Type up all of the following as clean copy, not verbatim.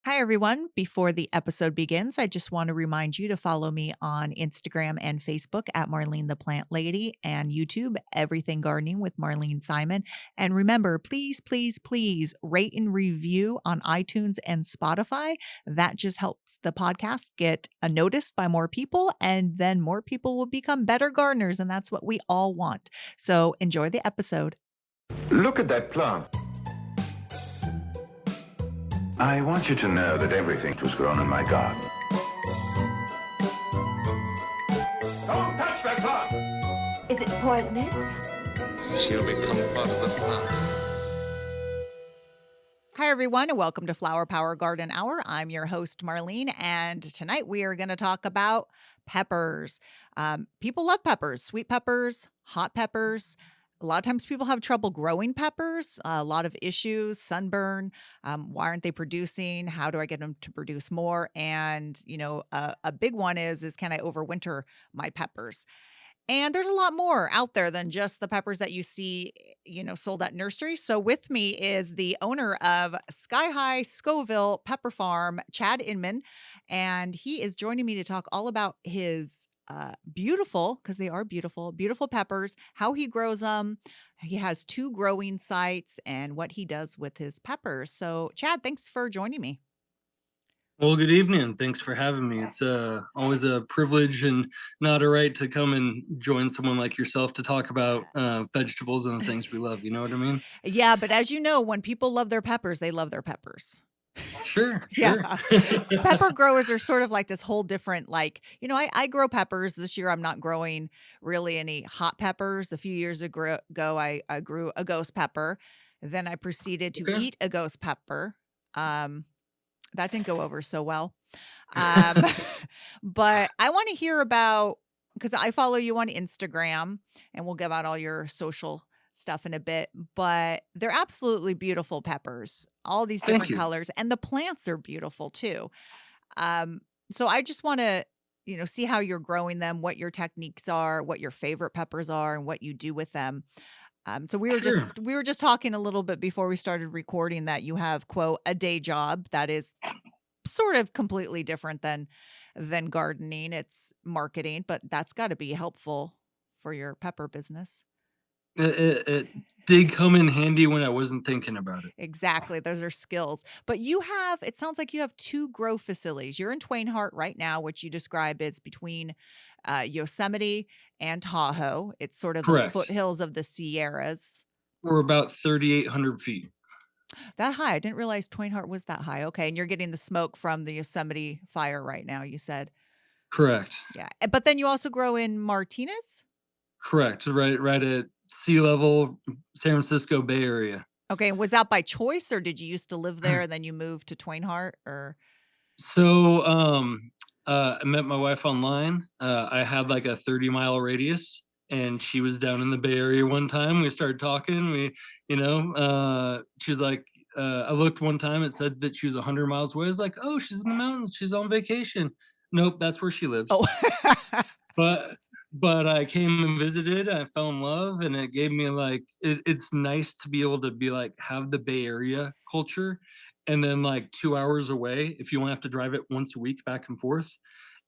Hi, everyone. Before the episode begins, I just want to remind you to follow me on Instagram and Facebook at Marlene the Plant Lady and YouTube, Everything Gardening with Marlene Simon. And remember, please, please, please rate and review on iTunes and Spotify. That just helps the podcast get noticed by more people, and then more people will become better gardeners. And that's what we all want. So enjoy the episode. Look at that plant. I want you to know that everything was grown in my garden. Don't touch that plant! Is it poisonous? She'll become part of the plant. Hi, everyone, and welcome to Flower Power Garden Hour. I'm your host, Marlene, and tonight we are going to talk about peppers. People love peppers, sweet peppers, hot peppers. A lot of times people have trouble growing peppers, a lot of issues, sunburn. Why aren't they producing? How do I get them to produce more? And, a big one is can I overwinter my peppers? And there's a lot more out there than just the peppers that you see, sold at nurseries. So with me is the owner of Sky High Scoville Pepper Farm, Chad Inman, and he is joining me to talk all about his beautiful, because they are beautiful, beautiful peppers, how he grows them. He has two growing sites and what he does with his peppers. So, Chad, thanks for joining me. Well, good evening. Thanks for having me. It's always a privilege and not a right to come and join someone like yourself to talk about vegetables and the things we love. You know what I mean? Yeah, but as you know, when people love their peppers, they love their peppers. Sure. Yeah. Pepper growers are sort of like this whole different, I grow peppers. This year I'm not growing really any hot peppers. A few years ago, I grew a ghost pepper. Then I proceeded to Okay. eat a ghost pepper. That didn't go over so well. Um, but I want to hear about, because I follow you on Instagram, and we'll give out all your social stuff in a bit, but they're absolutely beautiful peppers, all these Thank different you. colors, and the plants are beautiful too. So I just want to, see how you're growing them, what your techniques are, what your favorite peppers are, and what you do with them. So we were just Sure. we were just talking a little bit before we started recording that you have, quote, a day job that is sort of completely different than gardening. It's marketing, but that's got to be helpful for your pepper business. It did come in handy when I wasn't thinking about it. Exactly. Those are skills. But it sounds like you have two grow facilities. You're in Twain Harte right now, which you describe as between Yosemite and Tahoe. It's sort of the Correct. foothills of the Sierras. We're about 3,800 feet. That high. I didn't realize Twain Harte was that high. Okay. And you're getting the smoke from the Yosemite fire right now, you said. Correct. Yeah. But then you also grow in Martinez? Correct. Right at sea level, San Francisco Bay Area. Okay. And was that by choice, or did you used to live there and then you moved to Twain Harte, or? So, I met my wife online. I had like a 30-mile radius, and she was down in the Bay Area one time. We started talking. She's like, I looked one time. It said that she was 100 miles away. I was like, oh, she's in the mountains. She's on vacation. Nope, that's where she lives. Oh, But but I came and visited. I fell in love, and it gave me it's nice to be able to be like have the Bay Area culture, and then like 2 hours away, if you only have to drive it once a week back and forth,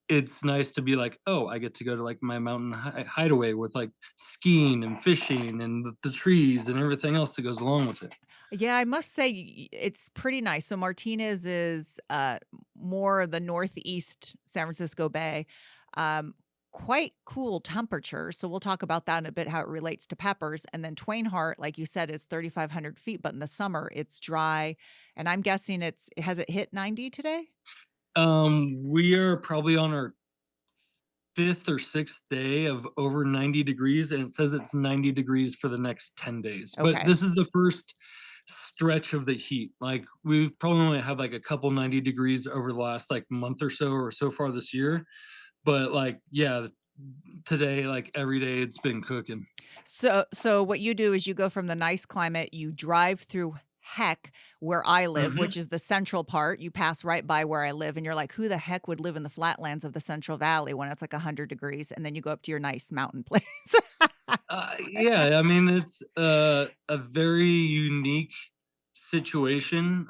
it's nice to be like, oh, I get to go to like my mountain hideaway with like skiing and fishing and the trees and everything else that goes along with it. yeah, I must say it's pretty nice. So Martinez is more the northeast San Francisco Bay. Um, Quite cool temperature. So we'll talk about that in a bit, how it relates to peppers. And then Twain Harte, like you said, is 3,500 feet, but in the summer it's dry. And I'm guessing has it hit 90 today? We are probably on our fifth or sixth day of over 90 degrees, and it says it's 90 degrees for the next 10 days. But Okay. this is the first stretch of the heat. Like we've probably only had like a couple 90 degrees over the last like month or so far this year. But like, yeah, today, like every day it's been cooking. So what you do is you go from the nice climate, you drive through heck where I live, Mhm. which is the central part. You pass right by where I live and you're like, who the heck would live in the flatlands of the Central Valley when it's like 100 degrees? And then you go up to your nice mountain place. Yeah, I mean, it's a very unique situation.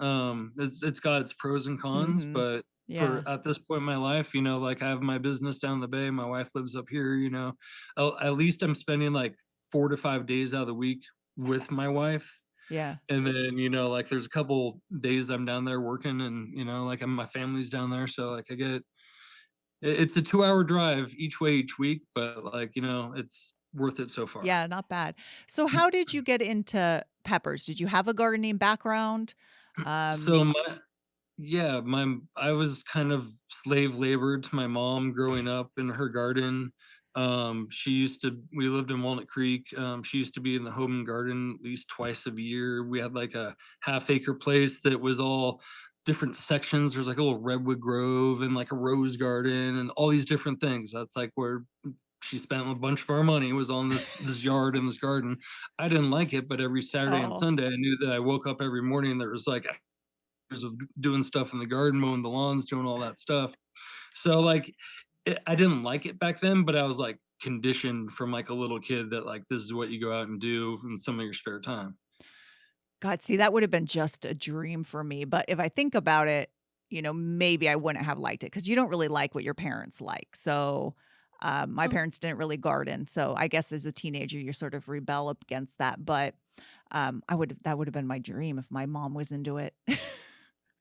It's got its pros and cons, Mhm. but Yeah. for at this point in my life, like I have my business down the bay, my wife lives up here, at least I'm spending like 4 to 5 days out of the week with my wife. Yeah. And then, like there's a couple days I'm down there working and, like my family's down there. So like it's a 2 hour drive each way each week, but like, it's worth it so far. Yeah, not bad. So how did you get into peppers? Did you have a gardening background? So Maybe. I was kind of slave labor to my mom growing up in her garden. We lived in Walnut Creek. She used to be in the home and garden at least twice a year. We had like a half-acre place that was all different sections. There's like a little redwood grove and like a rose garden and all these different things. That's like where she spent a bunch of our money was on this yard and this garden. I didn't like it, but every Saturday and Oh. Sunday I knew that I woke up every morning and there was like of doing stuff in the garden, mowing the lawns, doing all that stuff. So like I didn't like it back then, but I was like conditioned from like a little kid that like this is what you go out and do in some of your spare time. God, see, that would have been just a dream for me, but if I think about it, maybe I wouldn't have liked it because you don't really like what your parents like. So, my Oh, parents didn't really garden, so I guess as a teenager, you sort of rebel against that, but, that would have been my dream if my mom was into it.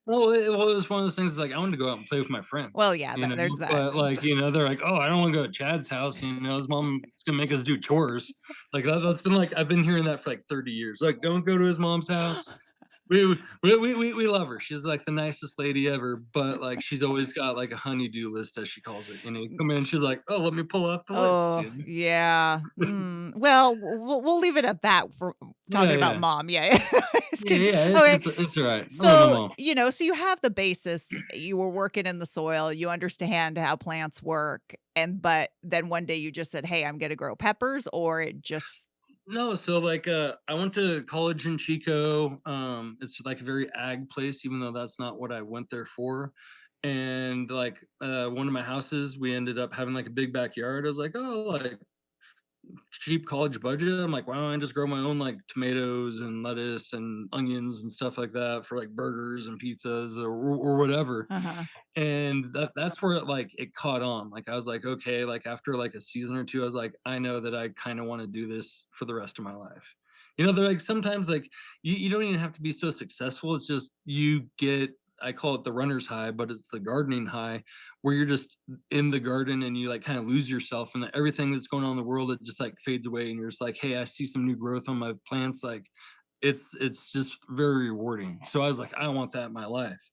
it was one of those things like I wanted to go out and play with my Well, friends, yeah, there's that. but like, they're like, oh, I don't want to go to Chad's house. His mom is gonna make us do chores. Like that's been like I've been hearing that for like 30 years. Like, don't go to his mom's house. We love her. She's like the nicest lady ever, but like she's always got like a honeydew list as she calls it. You come in, she's like, "Oh, let me pull out the list." Oh, yeah. Well, we'll leave it at that for Yeah, talking about yeah, mom. Yeah. It's yeah, good. yeah. Okay. It's all right. I love my So, mom. so you have the basis. You were working in the soil. You understand how plants work. But then one day you just said, "Hey, I'm going to grow peppers," or it just No, so like I went to college in Chico. It's like a very ag place, even though that's not what I went there for. And like one of my houses, we ended up having like a big backyard. I was like, oh, like cheap college budget. I'm like, why don't I just grow my own like tomatoes and lettuce and onions and stuff like that for like burgers and pizzas or whatever. uh-huh. And that's where it caught on. Like I was like, okay, like after like a season or two, I was like, I know that I kind of want to do this for the rest of my life. They're like sometimes like you don't even have to be so successful. It's just you get I call it the runner's high, but it's the gardening high where you're just in the garden and you like kind of lose yourself and everything that's going on in the world, it just like fades away and you're just like, hey, I see some new growth on my plants. Like it's just very rewarding. So I was like, I want that in my life.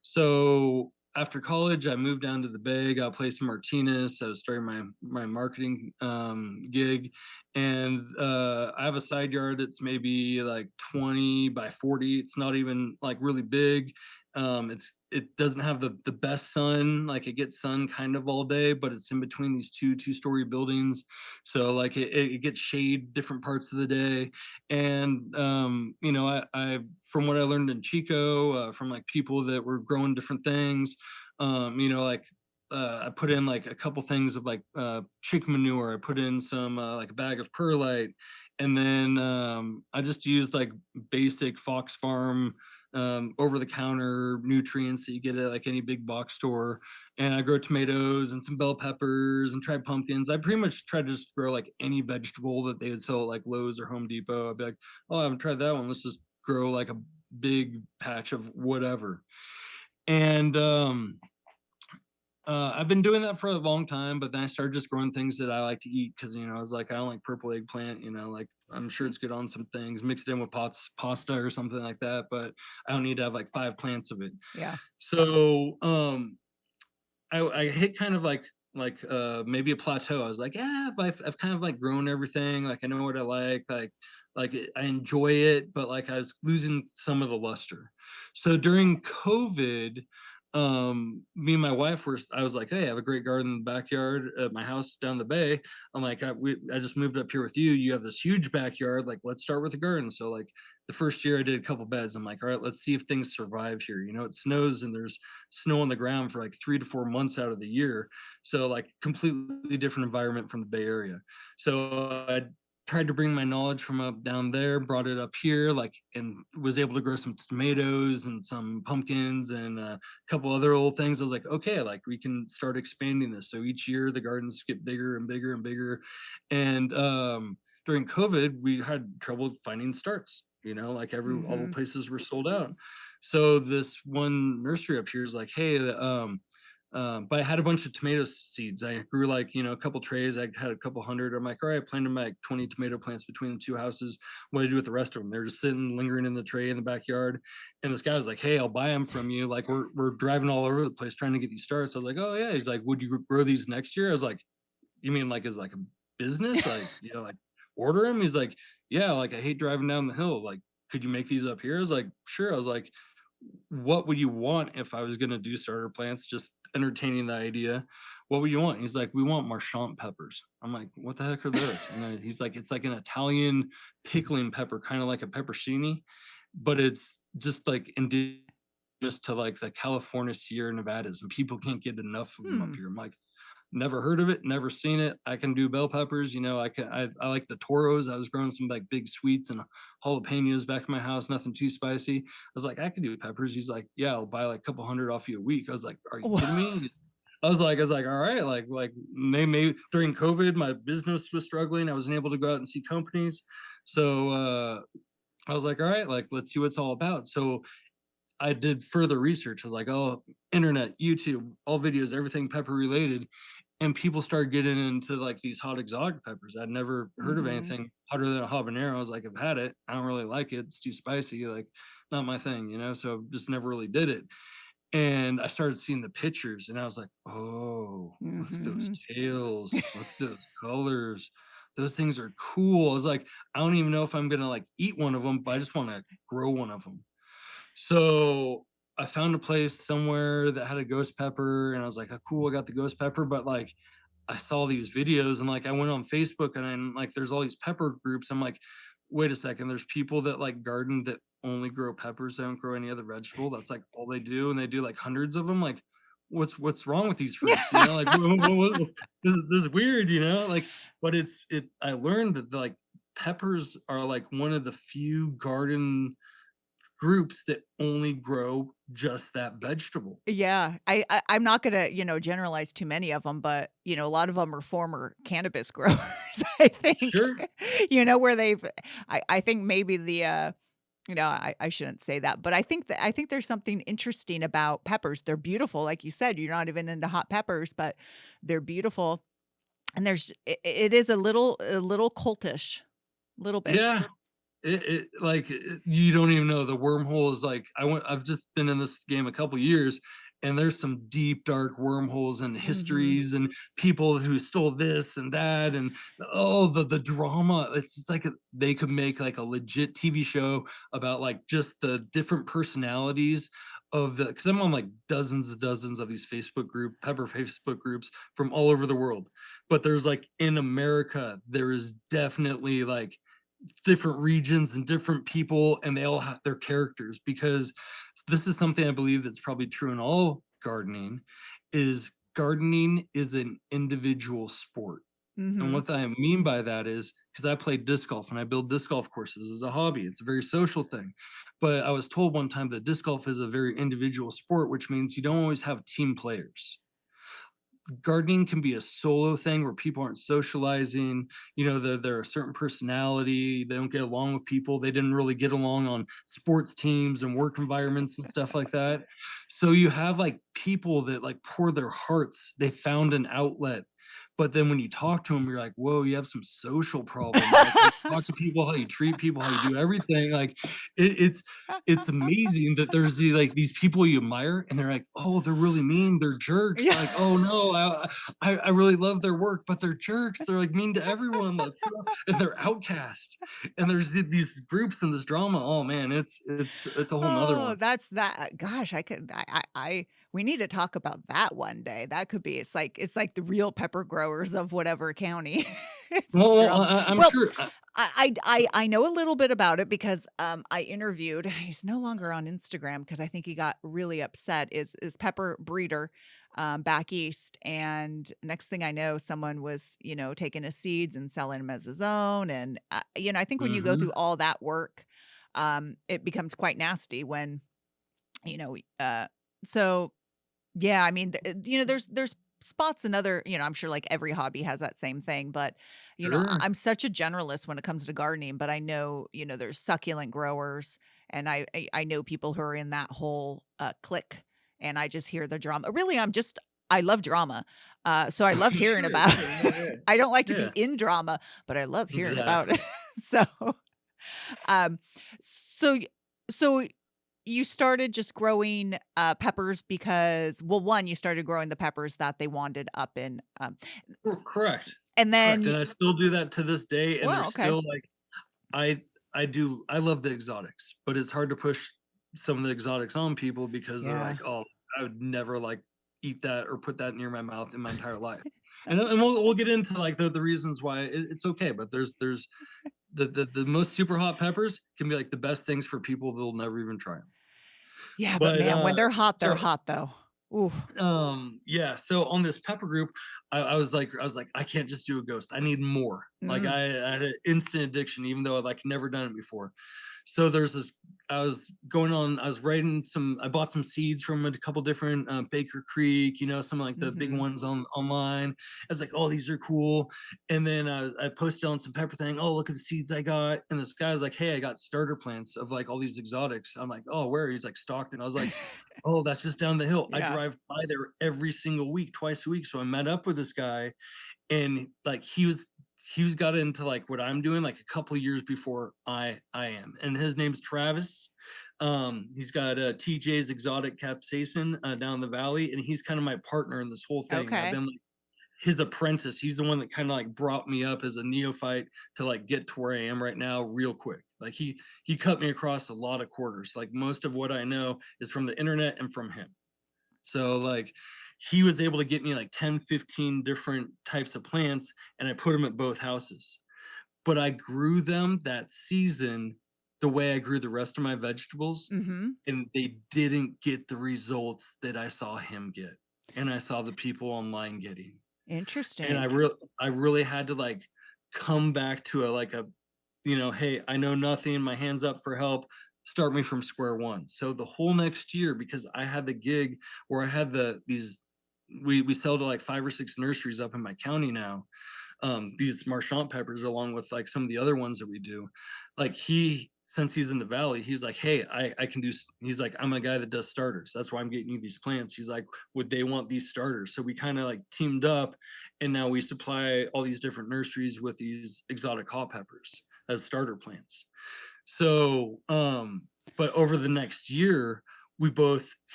So after college, I moved down to the Bay, got a place in Martinez. I was starting my marketing gig, and I have a side yard that's maybe like 20 by 40. It's not even like really big. It doesn't have the best sun. Like it gets sun kind of all day, but it's in between these two-story buildings, so like it gets shade different parts of the day. And I from what I learned in Chico, from like people that were growing different things, like I put in like a couple things of like chicken manure. I put in some like a bag of perlite, and then I just used like basic Fox Farm over the counter nutrients that you get at like any big box store. And I grow tomatoes and some bell peppers and tried pumpkins. I pretty much tried to just grow like any vegetable that they would sell at like Lowe's or Home Depot. I'd be like, oh, I haven't tried that one. Let's just grow like a big patch of whatever. And I've been doing that for a long time, but then I started just growing things that I like to eat because I was like, I don't like purple eggplant. Like I'm sure it's good on some things. Mix it in with pasta or something like that, but I don't need to have like 5 plants of it. Yeah. So I hit kind of maybe a plateau. I was like, yeah, I've kind of like grown everything. Like I know what I I enjoy it, but like I was losing some of the luster. So during COVID, me and my wife were I was like, hey, I have a great garden in the backyard at my house down the bay. I'm like, I just moved up here with you. You have this huge backyard. Like, let's start with a garden. So like the first year I did a couple beds. I'm like, all right, let's see if things survive here. It snows and there's snow on the ground for like 3 to 4 months out of the year. So like completely different environment from the Bay Area. So I tried to bring my knowledge from up down there, brought it up here, like, and was able to grow some tomatoes and some pumpkins and a couple other little things. I was like, okay, like we can start expanding this. So each year the gardens get bigger and bigger and bigger. And during COVID, we had trouble finding starts. Like all the Mhm. places were sold out. So this one nursery up here is like, hey, but I had a bunch of tomato seeds. I grew like, a couple trays. I had a couple hundred. I'm like, all right, I planted my like 20 tomato plants between the two houses. What do I do with the rest of them? They're just sitting, lingering in the tray in the backyard. And this guy was like, hey, I'll buy them from you. Like we're driving all over the place trying to get these starts. I was like, oh yeah. He's like, would you grow these next year? I was like, you mean like as like a business? Like, like order them? He's like, yeah, like I hate driving down the hill. Like, could you make these up here? I was like, sure. I was like, what would you want if I was going to do starter plants? Just entertaining the idea. What would you want? He's like, we want marchant peppers. I'm like, what the heck are those? And then he's like, it's like an Italian pickling pepper, kind of like a pepperoncini, but it's just like indigenous to like the California Sierra Nevadas, and people can't get enough of them up Hmm. here. I'm like, never heard of it, never seen it. I can do bell peppers, I like the toros. I was growing some like big sweets and jalapenos back in my house, nothing too spicy. I was like, I can do peppers. He's like, yeah, I'll buy like a couple hundred off you a week. I was like, are you kidding me? I was like, all right, like they may during COVID, my business was struggling. I wasn't able to go out and see companies. So I was like, all right, like let's see what it's all about. So I did further research. I was like, oh, internet, YouTube, all videos, everything pepper related. And people started getting into like these hot exotic peppers. I'd never heard of Mhm. anything hotter than a habanero. I was like, I've had it. I don't really like it. It's too spicy. Like, not my thing. So just never really did it. And I started seeing the pictures and I was like, oh, look at those Mhm. tails. Look at those colors. Those things are cool. I was like, I don't even know if I'm going to like eat one of them, but I just want to grow one of them. So I found a place somewhere that had a ghost pepper, and I was like, "Oh, cool, I got the ghost pepper." But like, I saw these videos, and like, I went on Facebook, and then like, there's all these pepper groups. I'm like, wait a second, there's people that like garden that only grow peppers, they don't grow any other vegetable. That's like all they do, and they do like hundreds of them. Like, what's wrong with these freaks? Like, this is weird, Like, but it. I learned that like peppers are like one of the few garden groups that only grow just that vegetable. Yeah, I'm not gonna, generalize too many of them, but, a lot of them are former cannabis growers, I think, Sure. where I think maybe I shouldn't say that, but I think there's something interesting about peppers. They're beautiful, like you said, you're not even into hot peppers, but they're beautiful, and it is a little cultish, little bit. Yeah. You don't even know the wormhole is like I've just been in this game a couple years, and there's some deep dark wormholes and Mhm. histories and people who stole this and that, and oh, the drama. It's like they could make like a legit TV show about like just the different personalities of the, because I'm on like dozens of these pepper Facebook groups from all over the world. But there's like in America, there is definitely like different regions and different people, and they all have their characters, because this is something I believe that's probably true in all gardening is an individual sport. And Mhm. what I mean by that is because I play disc golf and I build disc golf courses as a hobby. It's a very social thing. But I was told one time that disc golf is a very individual sport, which means you don't always have team players. Gardening can be a solo thing where people aren't socializing. They're a certain personality, they don't get along with people, they didn't really get along on sports teams and work environments and stuff like that. So you have like people that like pour their hearts, they found an outlet. But then when you talk to them, you're like, whoa, you have some social problems. Like how you talk to people, how you treat people, how you do everything. Like it's amazing that there's these people you admire, and they're like, oh, they're really mean, they're jerks. Yeah. Like, oh no, I really love their work, but they're jerks. They're like mean to everyone, like, and they're outcast. And there's these groups and this drama. Oh man, it's a whole nother Oh, one. that's that gosh, we need to talk about that one day. That could be it's like the real pepper growers of whatever county. It's Well, drama. I'm Well, sure. I know a little bit about it because, I interviewed he's no longer on Instagram because I think he got really upset, is Pepper Breeder. back east, and next thing I know, someone was, taking his seeds and selling them as his own, and, I think when you go through Mhm. all that work, it becomes quite nasty when, you know, so yeah, I mean, there's spots and other, I'm sure like every hobby has that same thing, but Sure. I'm such a generalist when it comes to gardening, but I know, there's succulent growers, and I know people who are in that whole clique, and I just hear the drama. Really, I love drama. So I love hearing Sure, about sure, yeah, yeah. I don't like to be Yeah, in drama, but I love hearing about it. exactly. So um so y- so you started just growing, peppers because, well, 1, you started growing the peppers that they wanted up in, Correct. and Correct, then and I still do that to this day, and well, there's okay. still, like I I love the exotics, but it's hard to push some of the exotics on people because they're Yeah. like, "Oh, I would never, like, eat that or put that near my mouth in my entire life." And we'll get into, like, the reasons why it's okay, but there's the most super hot peppers can be, like, the best things for people that'll never even try them. Yeah, but But, man, when they're so hot though. Ooh. yeah, so on this pepper group, I was like, I can't just do a ghost. I need more. Like Mm. I had an instant addiction, even though I'd like never done it before. So there's this. I was going on. I was writing some. I bought some seeds from a couple different Baker Creek. Some like the big Mhm. ones on online. I was like, oh, these are cool. And then I posted on some pepper thing. Oh, look at the seeds I got. And this guy was like, hey, I got starter plants of like all these exotics. I'm like, oh, where? He's like Stockton. I was like, oh, that's just down the hill. I Yeah. drive by there every single week, twice a week. So I met up with this guy, and like he was got into like what I'm doing like a couple years before I am. And his name's Travis. He's got TJ's Exotic Capsaicin down the valley, and he's kind of my partner in this whole thing. I've Okay. been like his apprentice. He's the one that kind of like brought me up as a neophyte to like get to where I am right now real quick. Like he cut me across a lot of quarters. Like most of what I know is from the internet and from him. So like he was able to get me like 10, 15 different types of plants, and I put them at both houses. But I grew them that season the way I grew the rest of my vegetables, Mhm. and they didn't get the results that I saw him get and I saw the people online getting. And Interesting. I really had to like come back to a hey, I know nothing, my hands up for help, start me from square one. So the whole next year, because I had the gig where I had these we sell to like 5 or 6 nurseries up in my county now, these marchand peppers along with like some of the other ones that we do. Like since he's in the valley, he's like, hey, I can do he's like, I'm a guy that does starters, that's why I'm getting you these plants. He's like, would they want these starters? So we kind of like teamed up, and now we supply all these different nurseries with these exotic hot peppers as starter plants. So but over the next year,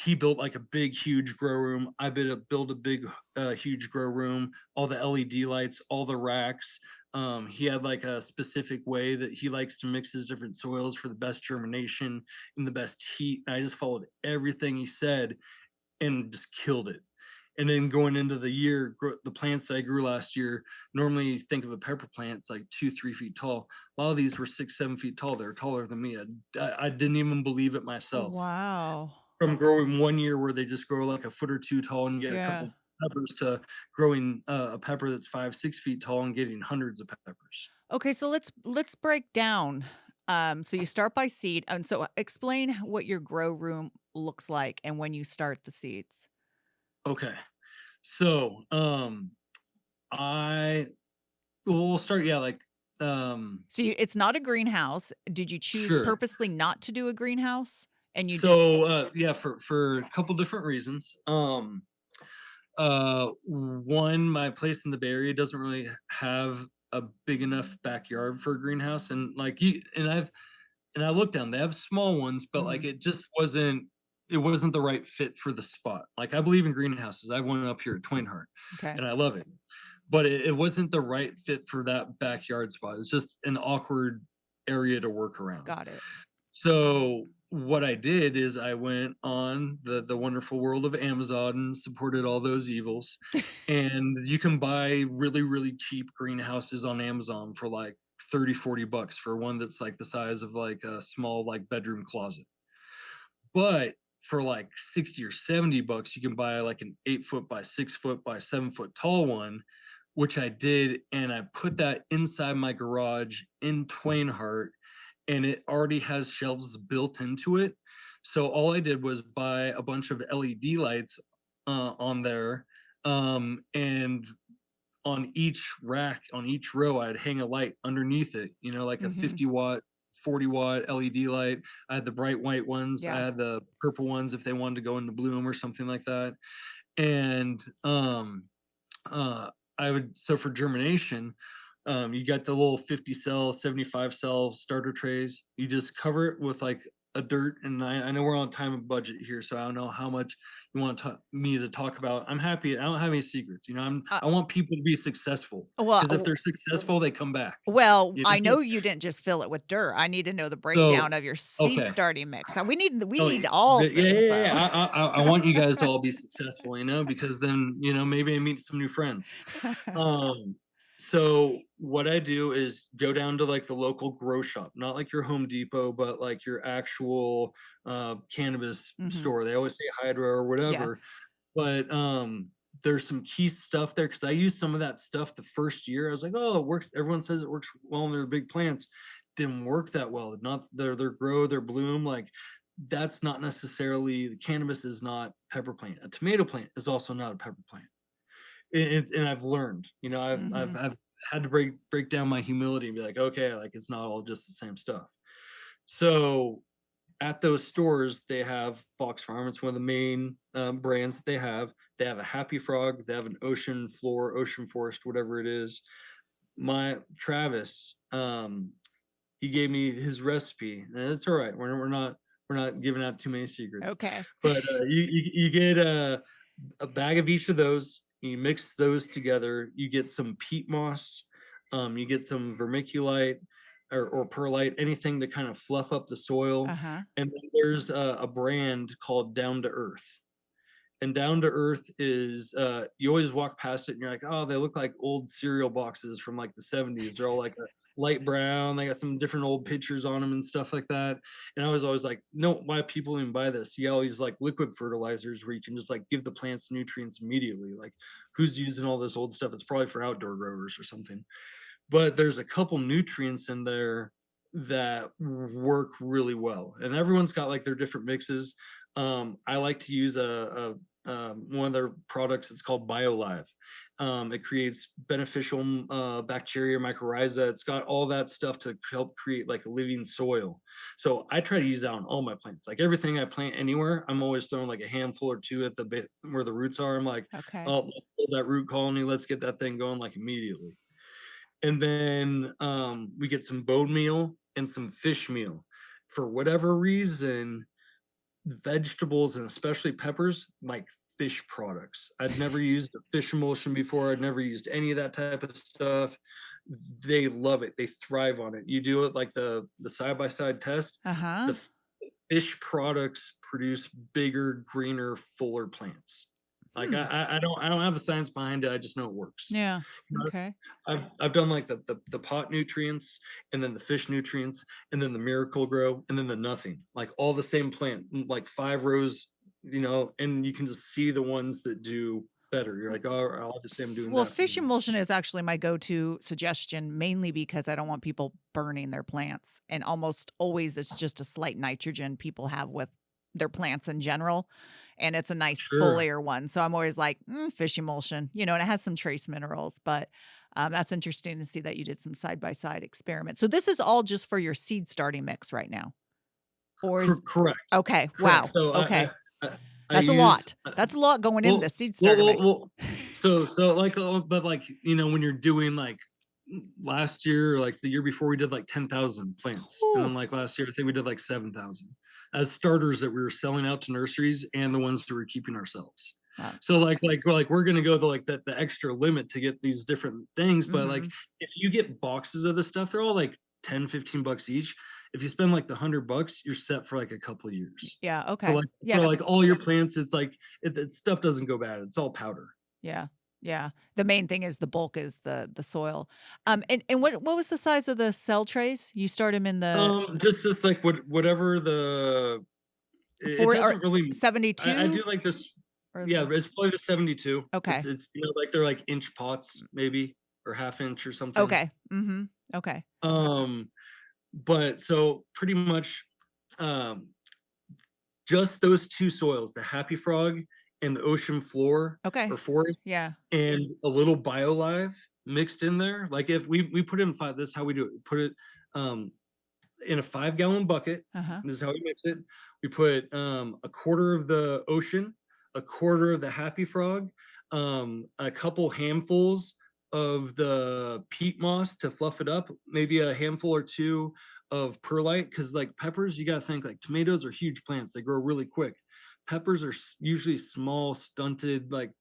he built like a big huge grow room. I built a big huge grow room, all the LED lights, all the racks. He had like a specific way that he likes to mix his different soils for the best germination and the best heat. And I just followed everything he said and just killed it. And then going into the year, the plants that I grew last year, normally you think of a pepper plant, it's like 2, 3 feet tall. A lot of these were 6, 7 feet tall. They're taller than me. I didn't even believe it myself. Wow. From growing one year where they just grow like a foot or two tall and get a Yeah. couple peppers, to growing a pepper that's 5, 6 feet tall and getting hundreds of peppers. Okay, so let's break down. So you start by seed, and so explain what your grow room looks like and when you start the seeds. Okay. So I we'll start, yeah, like So it's not a greenhouse. Did you choose sure. purposely not to do a greenhouse? And you just So yeah, for a couple different reasons. One, my place in the Bay Area doesn't really have a big enough backyard for a greenhouse, and like you and I looked down, they have small ones, but like Mhm. it wasn't the right fit for the spot. Like I believe in greenhouses. I have one up here at Twainhart, Okay. and I love it. But it wasn't the right fit for that backyard spot. It's just an awkward area to work around. Got it. So what I did is I went on the wonderful world of Amazon and supported all those evils. And you can buy really, really cheap greenhouses on Amazon for like 30, 40 bucks for one that's like the size of like a small like bedroom closet. But for like 60 or $70, you can buy like an 8 foot by 6 foot by 7 foot tall one, which I did. And I put that inside my garage in Twain Hart, and it already has shelves built into it. So all I did was buy a bunch of LED lights on there. And on each rack, on each row, I'd hang a light underneath it, like a Mhm. 50 watt, 40 watt LED light. I had the bright white ones, I Yeah. had the purple ones if they wanted to go into bloom or something like that. And uh I would, so for germination, you got the little 50 cell, 75 cell starter trays. You just cover it with like a dirt, and I know we're on time and budget here, so I don't know how much you want me to talk about. I'm happy. I don't have any secrets. Uh, I want people to be successful, well, because if they're successful, they come back. You I know? know you didn't just fill it with dirt. I need to know the So breakdown of your seed okay. starting mix. So we Oh, need all yeah, the yeah, yeah, info. yeah. I want you guys to all be successful, because then, maybe I meet some new friends. Um, so what I do is go down to like the local grow shop, not like your Home Depot, but like your actual cannabis Mhm. store. They always say Hydro or Yeah. whatever, but there's some key stuff there, because I used some of that stuff the first year. I was like, oh, it works. Everyone says it works well in their big plants. Didn't work that well. Not their grow, their bloom. Like, that's not necessarily, the cannabis is not pepper plant. A tomato plant is also not a pepper plant. And I've learned, Mhm. I've had to break down my humility and be like, okay, like it's not all just the same stuff. So at those stores, they have Fox Farm. It's one of the main brands that they have. They have a Happy Frog. They have an Ocean Floor, Ocean Forest, whatever it is. My Travis, he gave me his recipe, and it's all right. We're not giving out too many secrets, Okay. but you get a bag of each of those. You mix those together. You get some peat moss. You get some vermiculite or perlite, anything to kind of fluff up the soil. Uh-huh. And then there's a brand called Down to Earth. And Down to Earth is, you always walk past it and you're like, oh, they look like old cereal boxes from like the 70s. They're all like a light brown. They got some different old pictures on them and stuff like that. And I was always like, no, why people even buy this? You got all these like liquid fertilizers where you can just like give the plants nutrients immediately. Like, who's using all this old stuff? It's probably for outdoor growers or something. But there's a couple nutrients in there that work really well, and everyone's got like their different mixes. I like to use one of their products. It's called BioLive. It creates beneficial bacteria, mycorrhiza. It's got all that stuff to help create like a living soil. So I try to use that on all my plants. Like everything I plant anywhere, I'm always throwing like a handful or two at the bit where the roots are. I'm like, Okay. oh, let's build that root colony. Let's get that thing going like immediately. And then we get some bone meal and some fish meal. For whatever reason, vegetables and especially peppers like fish products. I'd never used a fish emulsion before. I'd never used any of that type of stuff. They love it. They thrive on it. You do it like the side by side test. Uh-huh. The fish products produce bigger, greener, fuller plants. Like Hmm. I don't have the science behind it. I just know it works. Yeah. You know, Okay. I've done like the pot nutrients, and then the fish nutrients, and then the miracle grow, and then the nothing. Like all the same plant, like 5 rows, and you can just see the ones that do better. You're like, oh, obviously I'm doing Well, that for fish them. emulsion is actually my go-to suggestion, mainly because I don't want people burning their plants. And almost always it's just a slight nitrogen people have with their plants in general. And it's a nice Sure. foliar one. So I'm always like, fish emulsion, and it has some trace minerals. But that's interesting to see that you did some side-by-side experiments. So this is all just for your seed starting mix right now. Or is Correct. okay. Correct. Wow. So Okay. I That's a use lot. That's a lot going in the well, seed well, starter well, mix. well. So like, but like, when you're doing like last year, like the year before, we did like 10,000 plants, and then Ooh. like last year, I think we did like 7,000 as starters that we were selling out to nurseries and the ones that we're keeping ourselves. Wow. So like we're gonna go to like the extra limit to get these different things, but like Mhm. if you get boxes of this stuff, they're all like 10-15 bucks each. If you spend like the $100, you're set for like a couple of years. Yeah, For okay. like Yeah, for 'cause like all your plants, it's like stuff doesn't go bad. It's all powder. yeah, yeah. The main thing is the bulk is the soil. And what was the size of the cell trays? You start them in the Just like whatever It For or doesn't really I do 72 like this or yeah, the it's probably the 72. okay. Like, they're, like, inch pots maybe or half inch or something. Okay. Mhm. Okay. Um, but so pretty much, um, just those 2 soils, the happy frog and the ocean floor or Okay. forest, Yeah. and a little BioLive mixed in there. Like, if we put in 5 this is how we do it. Put it, um, in a 5-gallon bucket. Uh-huh. This is how we mix it. We put, a quarter of the ocean, a quarter of the happy frog, a couple handfuls of the peat moss to fluff it up, maybe a handful or 2 of perlite. Because like peppers, you gotta think like tomatoes are huge plants, they grow really quick. Peppers are usually small, stunted, like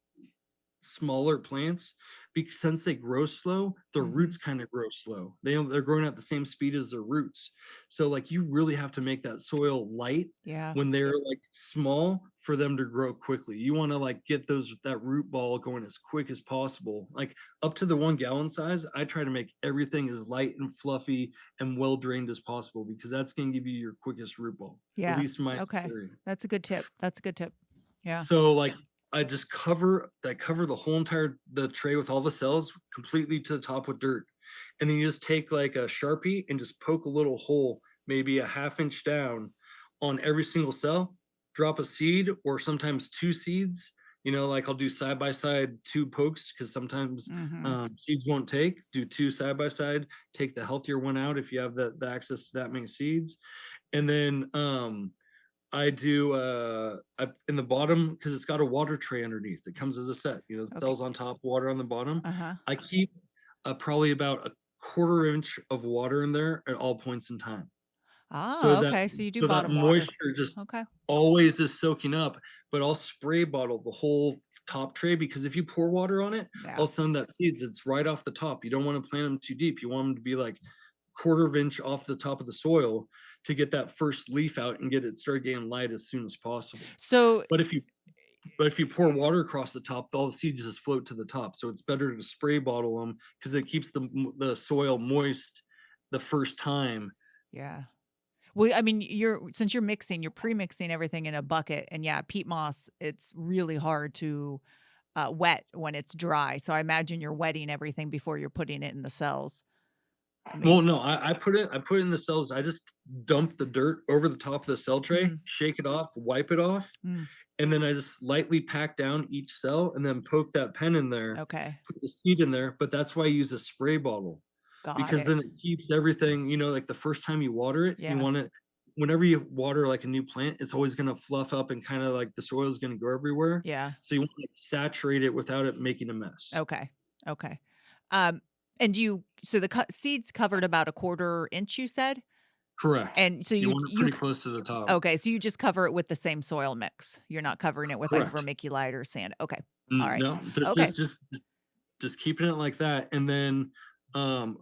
smaller plants, because since they grow slow, their roots Mhm. kind of grow slow. They're growing at the same speed as their roots. So like you really have to make that soil light Yeah. when they're like small for them to grow quickly. You want to like get those that root ball going as quick as possible. Like up to the 1 gallon size, I try to make everything as light and fluffy and well drained as possible because that's going to give you your quickest root ball, at Yeah. least in my Okay. experience. That's a good tip. That's a good tip. Yeah. So like I cover the whole entire the tray with all the cells completely to the top with dirt. And then you just take like a Sharpie and just poke a little hole, maybe a half inch down on every single cell, drop a seed or sometimes 2 seeds. Like I'll do side by side 2 pokes because sometimes Mhm. seeds won't take. Do 2 side by side, take the healthier one out if you have the access to that many seeds. And then I do in the bottom because it's got a water tray underneath. It comes as a set. Okay. Cells on top, water on the bottom. Uh-huh. I keep probably about a quarter inch of water in there at all points in time, so Ah, that okay. So you do so that bottom water. moisture just Okay. always is soaking up. But I'll spray bottle the whole top tray because if you pour water on it, Yeah. all of a sudden that seeds it's right off the top. You don't want to plant them too deep. You want them to be like quarter of inch off the top of the soil to get that first leaf out and get it start getting light as soon as possible. So But if you pour water across the top, all the seeds just float to the top. So it's better to spray bottle them because it keeps the soil moist the first time. yeah. Well, I mean, since you're mixing, you're pre-mixing everything in a bucket, and yeah, peat moss, it's really hard to wet when it's dry. So I imagine you're wetting everything before you're putting it in the cells. I Well, mean, no, I put it in the cells. I just dump the dirt over the top of the cell tray, mhm, shake it off, wipe it off, mm, and then I just lightly pack down each cell and then poke that pen in there, okay, put the seed in there. But that's why I use a spray bottle got because then it. it keeps everything, like the first time you water it, you Yeah. want it whenever you water like a new plant, it's always going to fluff up and kind of like the soil is going to go everywhere. Yeah. So you want to saturate it without it making a mess. Okay. Okay. Um, and so the seeds covered about a quarter inch, you said? Correct. And so You want it pretty close to the top. okay, so you just cover it with the same soil mix. You're not covering it with like Correct. vermiculite or sand. Okay. All right. No, just Okay. just just just keeping it like that, and then,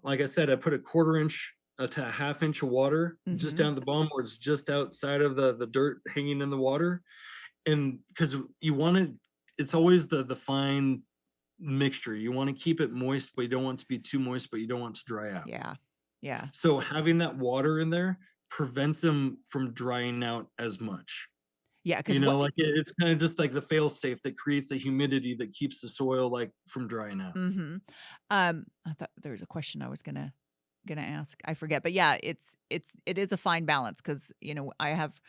like I said, I put a quarter inch to a half inch of water just Mhm. down the bottom where it's just outside of the dirt hanging in the water, and because you want to, it's always the fine mixture. You want to keep it moist, but you don't want it to be too moist, but you don't want it to dry out. Yeah. Yeah. So having that water in there prevents them from drying out as much. Yeah, because what Like it's kind of just like the fail safe that creates a humidity that keeps the soil like from drying out. mhm. I thought there was a question I was gonna ask. I forget. But yeah, it is a fine balance because, I have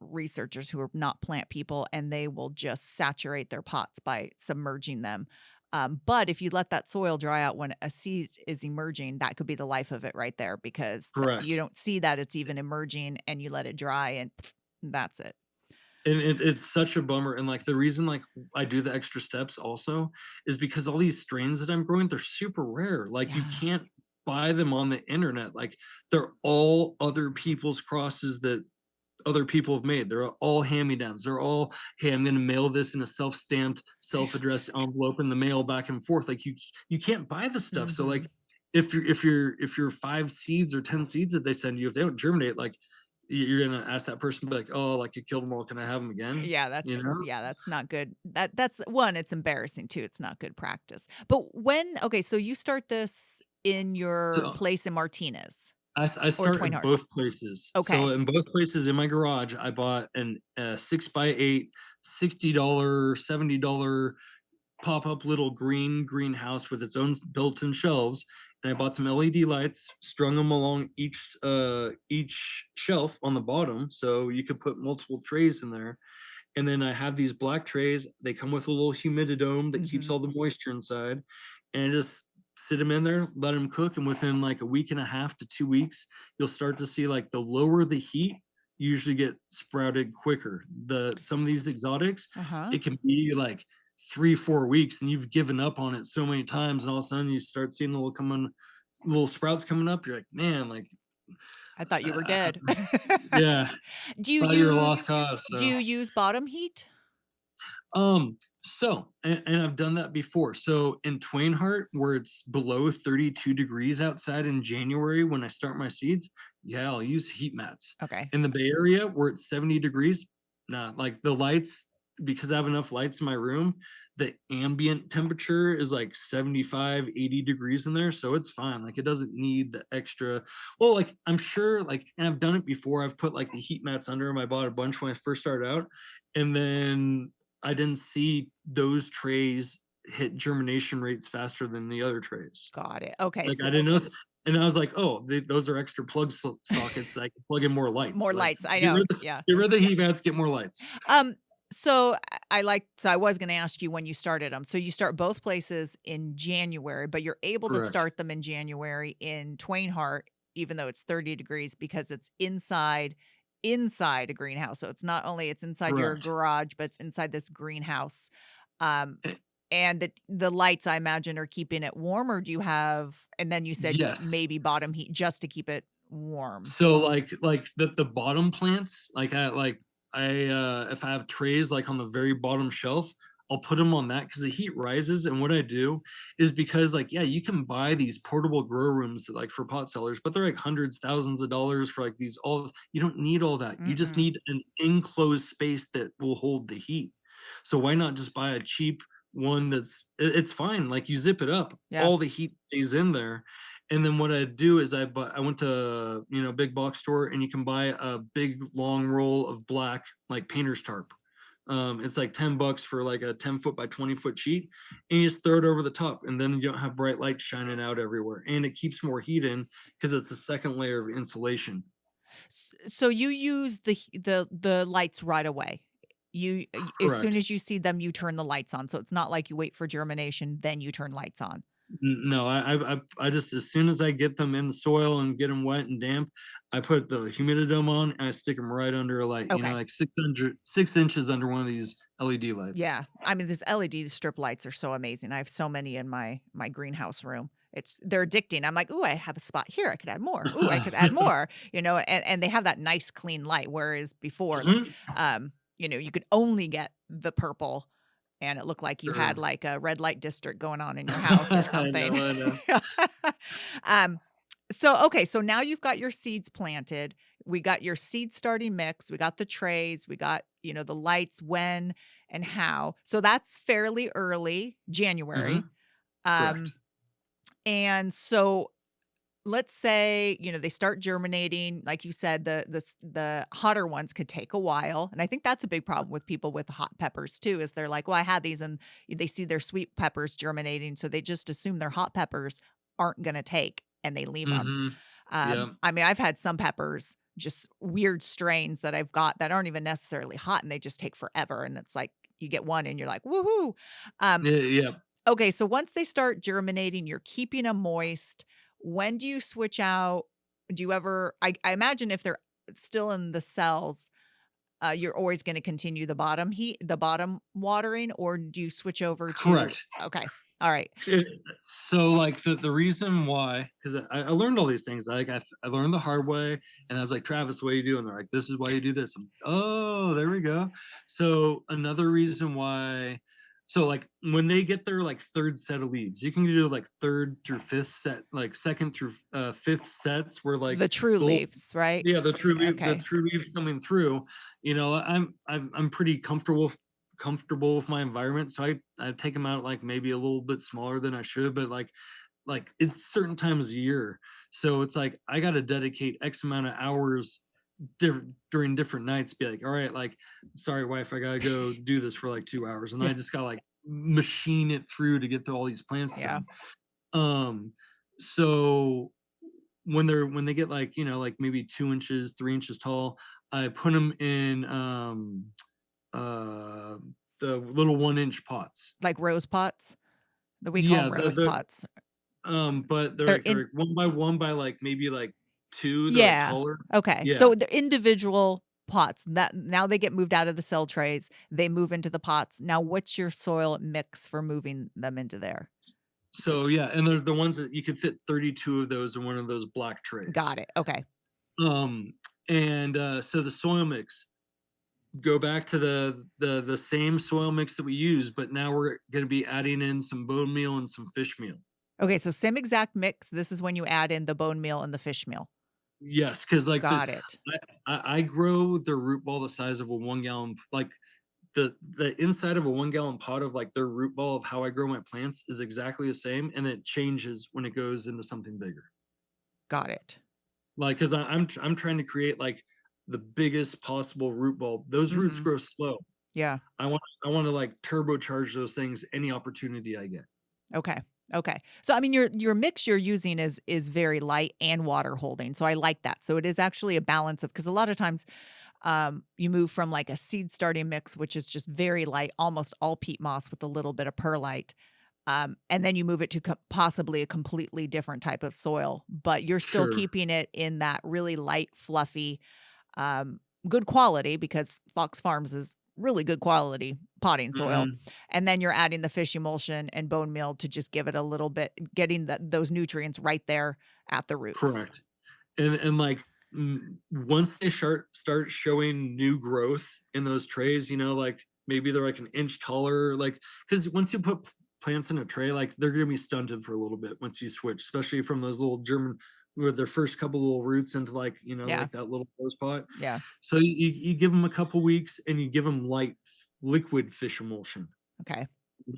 researchers who are not plant people and they will just saturate their pots by submerging them. But if you let that soil dry out when a seed is emerging, that could be the life of it right there because you Correct. don't see that it's even emerging and you let it dry and that's it. And it's such a bummer. And like the reason like I do the extra steps also is because all these strains that I'm growing, they're super rare. Like you Yeah. can't buy them on the internet. Like they're all other people's crosses that other people have made. They're all hand-me-downs. They're all, hey, I'm gonna mail this in a self-stamped, self-addressed envelope in the mail back and forth. Like you can't buy the stuff. So like Mhm. if you're 5 seeds or 10 seeds that they send you, if they don't germinate, like you're gonna ask that person, be like, oh, like you killed them all, can I have them again? You know? Yeah, that's not good. That's one, it's embarrassing too. It's not good practice. But okay, so you start this in your So place in Martinez. I or start Twain in Hart? both places. So Okay. in both places in my garage, I bought an 6 by 8, $60, $70 pop-up little greenhouse with its own built-in shelves, and I bought some LED lights, strung them along each shelf on the bottom, so you could put multiple trays in there. And then I have these black trays. They come with a little humididome that keeps Mhm. all the moisture inside, and I just sit them in there, let them cook, and within like a week and a half to 2 weeks, you'll start to see like the lower the heat, you usually get sprouted quicker. The some of these exotics, Uh-huh. it can be like 3 4 weeks, and you've given up on it so many times, and all of a sudden you start seeing little sprouts coming up. You're like, man, like, I thought you were uh, dead. yeah, Do you thought you were a lost use cause. do So you use bottom heat? and I've done that before. So in Twain Hart, where it's below 32 degrees outside in January when I start my seeds, yeah, I'll use heat mats. Okay. In the Bay Area where it's 70 degrees, nah, like the lights, because I have enough lights in my room, the ambient temperature is like 75, 80 degrees in there. So it's fine. Like it doesn't need the extra. Well, like I'm sure, like, and I've done it before. I've put like the heat mats under them. I bought a bunch when I first started out. And then I didn't see those trays hit germination rates faster than the other trays. Got it. Okay, Like so I didn't know, and I was like, "Oh, those are extra sockets that I can plug in more lights." more Like lights, I know, yeah. get rid of the heat mats, get more lights. Um, so I was gonna ask you when you started them. So you start both places in January, but you're able to Correct. start them in January in Twain Hart, even though it's 30 degrees because it's inside a greenhouse. So it's inside your Correct. garage, but it's inside this greenhouse. Um, Eh, and the lights I imagine are keeping it warm, or do you have and then you said yes. maybe bottom heat just to keep it warm. So like the bottom plants, like I if I have trays like on the very bottom shelf, I'll put them on that because the heat rises. And what I do is because like yeah, you can buy these portable grow rooms like for pot sellers, but they're like hundreds, thousands of dollars for like these all. You don't need all that. You just Mm-mm. need an enclosed space that will hold the heat. So why not just buy a cheap one it's fine. Like you zip it up, Yeah. all the heat stays in there. And then what I do is I went to, big box store, and you can buy a big long roll of black like painter's tarp. It's like $10 for like a 10 foot by 20 foot sheet, and you just throw it over the top, and then you don't have bright lights shining out everywhere, and it keeps more heat in because it's the second layer of insulation. So you use the lights right away. As soon Correct. as you see them, you turn the lights on. So it's not like you wait for germination, then you turn lights on. No, I just as soon as I get them in the soil and get them wet and damp, I put the humididome on and I stick them right under a light, Okay. like 6 inches under one of these LED lights. Yeah. I mean, these LED strip lights are so amazing. I have so many in my greenhouse room. They're addicting. I'm like, "Ooh, I have a spot here. I could add more. Ooh, I could add more." And they have that nice clean light, whereas before, Mhm. you could only get the purple and it looked like you had Sure. like a red light district going on in your house or I something. know, I know. Um, okay, so now you've got your seeds planted. We got your seed starting mix. We got the trays. We got, the lights, when and how. So that's fairly early, January. Mhm. Correct. Um, and so let's say, they start germinating. Like you said, the hotter ones could take a while. And I think that's a big problem with people with hot peppers too, is they're like, well, I had these and they see their sweet peppers germinating. So they just assume their hot peppers aren't going to take and they leave them. Mhm. Yeah. I mean, I've had some peppers, just weird strains that I've got that aren't even necessarily hot and they just take forever. And it's like you get one and you're like, woohoo. Um, Yeah. okay, so once they start germinating, you're keeping them moist. When do you switch out? Do you ever? I imagine if they're still in the cells, you're always going to continue the bottom watering, or do you switch over to? Correct. Okay, all right, It so, like, the reason why, 'cause I learned all these things, like, I learned the hard way, and I was like, "Travis, what are you doing?" They're like, "This is why you do this." "Oh, there we go." So, another reason why like, when they get their, like, 3rd set of leaves, you can do, like, 3rd through 5th set, like, 2nd through, 5th sets where, like, the true the leaves, right? yeah, the Okay, true leaves coming through, I'm pretty comfortable with my environment, so I take them out like maybe a little bit smaller than I should, but like like it's certain times a year. So it's like I got to dedicate X amount of hours during different nights. Be like, all right, like, sorry, wife, I gotta go do this for like 2 hours, and Yeah. I just gotta like machine it through to get to all these plants Yeah. done. So when they get like, like maybe 2 inches, 3 inches tall, I put them in uh the little 1 inch pots. Like rose pots. That we call Yeah, them rose the pots. but They're they're in like one by one by like maybe like two. They're like Yeah. taller. Okay. Yeah. So the individual pots that now they get moved out of the cell trays, they move into the pots. Now what's your soil mix for moving them into there? S So yeah, and they're the ones that you could fit 32 of those in one of those black trays. Got it. Okay. Um, and so the soil mix, go back to the same soil mix that we use, but now we're going to be adding in some bone meal and some fish meal. Okay, so same exact mix. This is when you add in the bone meal and the fish meal. Yes, because like Got it. I grow the root ball the size of a 1 gallon, like the inside of a 1 gallon pot of like their root ball of how I grow my plants is exactly the same, and it changes when it goes into something bigger. Got it. Like, because I'm trying to create like the biggest possible root ball. Those roots Mhm. grow slow. Yeah. I want to like turbocharge those things any opportunity I get. Okay. Okay. So I mean your mix you're using is very light and water holding. So I like that. So it is actually a balance of because a lot of times you move from like a seed starting mix, which is just very light, almost all peat moss with a little bit of perlite. And then you move it to possibly a completely different type of soil, but you're still Sure. keeping it in that really light, fluffy, um, good quality because Fox Farms is really good quality potting soil. Mhm. And then you're adding the fish emulsion and bone meal to just give it a little bit, getting those nutrients right there at the roots. Correct. And like once they start showing new growth in those trays, like maybe they're like an inch taller, like because once you put plants in a tray, like they're gonna be stunted for a little bit once you switch, especially from those little German with their first couple little roots into like Yeah. like that little rose pot. Yeah. So you give them a couple weeks and you give them light liquid fish emulsion, Okay.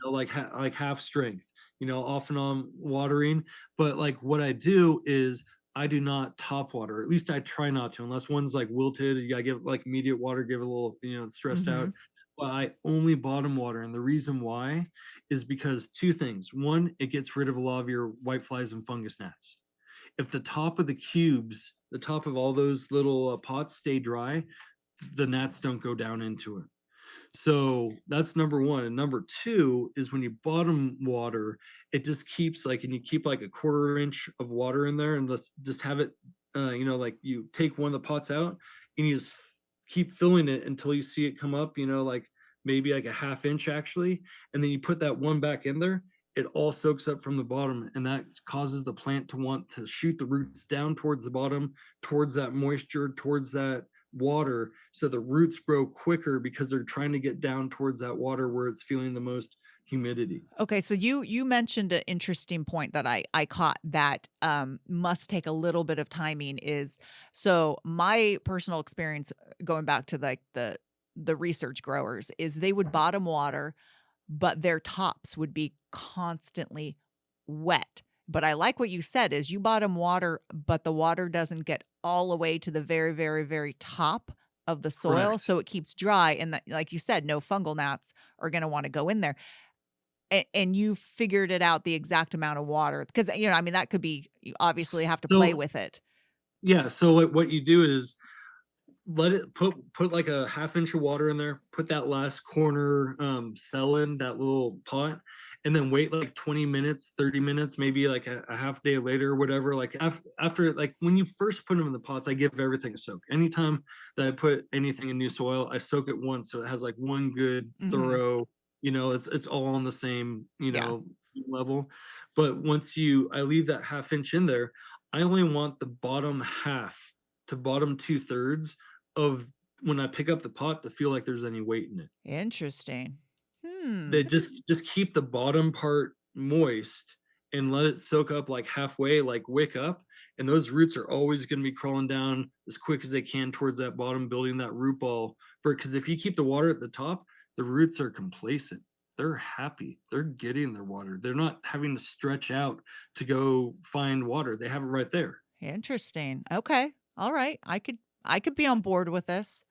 like like half strength, off and on watering. But like what I do is I do not top water. At least I try not to, unless one's like wilted. You gotta give it like immediate water, give it a little, stressed out. Mhm. But I only bottom water, and the reason why is because two things. One, it gets rid of a lot of your white flies and fungus gnats. If the top of the cubes, the top of all those little pots stay dry, the gnats don't go down into it. So that's number one. And number two is when you bottom water, it just keeps like, and you keep like a 1/4 inch of water in there, and let's just have it, like you take one of the pots out and you just keep filling it until you see it come up, like maybe like a 1/2 inch actually. And then you put that one back in there, it all soaks up from the bottom, and that causes the plant to want to shoot the roots down towards the bottom, towards that moisture, towards that water, so the roots grow quicker because they're trying to get down towards that water where it's feeling the most humidity. Okay, so you mentioned an interesting point that I caught that must take a little bit of timing is so my personal experience going back to like the research growers is they would bottom water, but their tops would be constantly wet. But I like what you said is you bottom water, but the water doesn't get all the way to the very, very, very top of the soil. Correct. So it keeps dry. And that, like you said, no fungal gnats are going to want to go in there. And you figured it out the exact amount of water because, I mean, that could be you obviously have to play So with it. yeah, so what you do is let it put like a 1/2 inch of water in there, put that last corner cell in that little pot, and then wait like 20 minutes, 30 minutes, maybe like a half day later or whatever. Like after like when you first put them in the pots, I give everything a soak. Anytime that I put anything in new soil, I soak it once so it has like one good Mhm. thorough, it's all on the same, Yeah. same level. But once I leave that 1/2 inch in there, I only want the bottom half to bottom 2/3 of when I pick up the pot to feel like there's any weight in it. Interesting. Hmm. They just keep the bottom part moist and let it soak up like halfway, like wick up, and those roots are always going to be crawling down as quick as they can towards that bottom, building that root ball. For because if you keep the water at the top, the roots are complacent. they're happy. They're getting their water. They're not having to stretch out to go find water. They have it right there. Interesting. Okay. All right. I could be on board with this.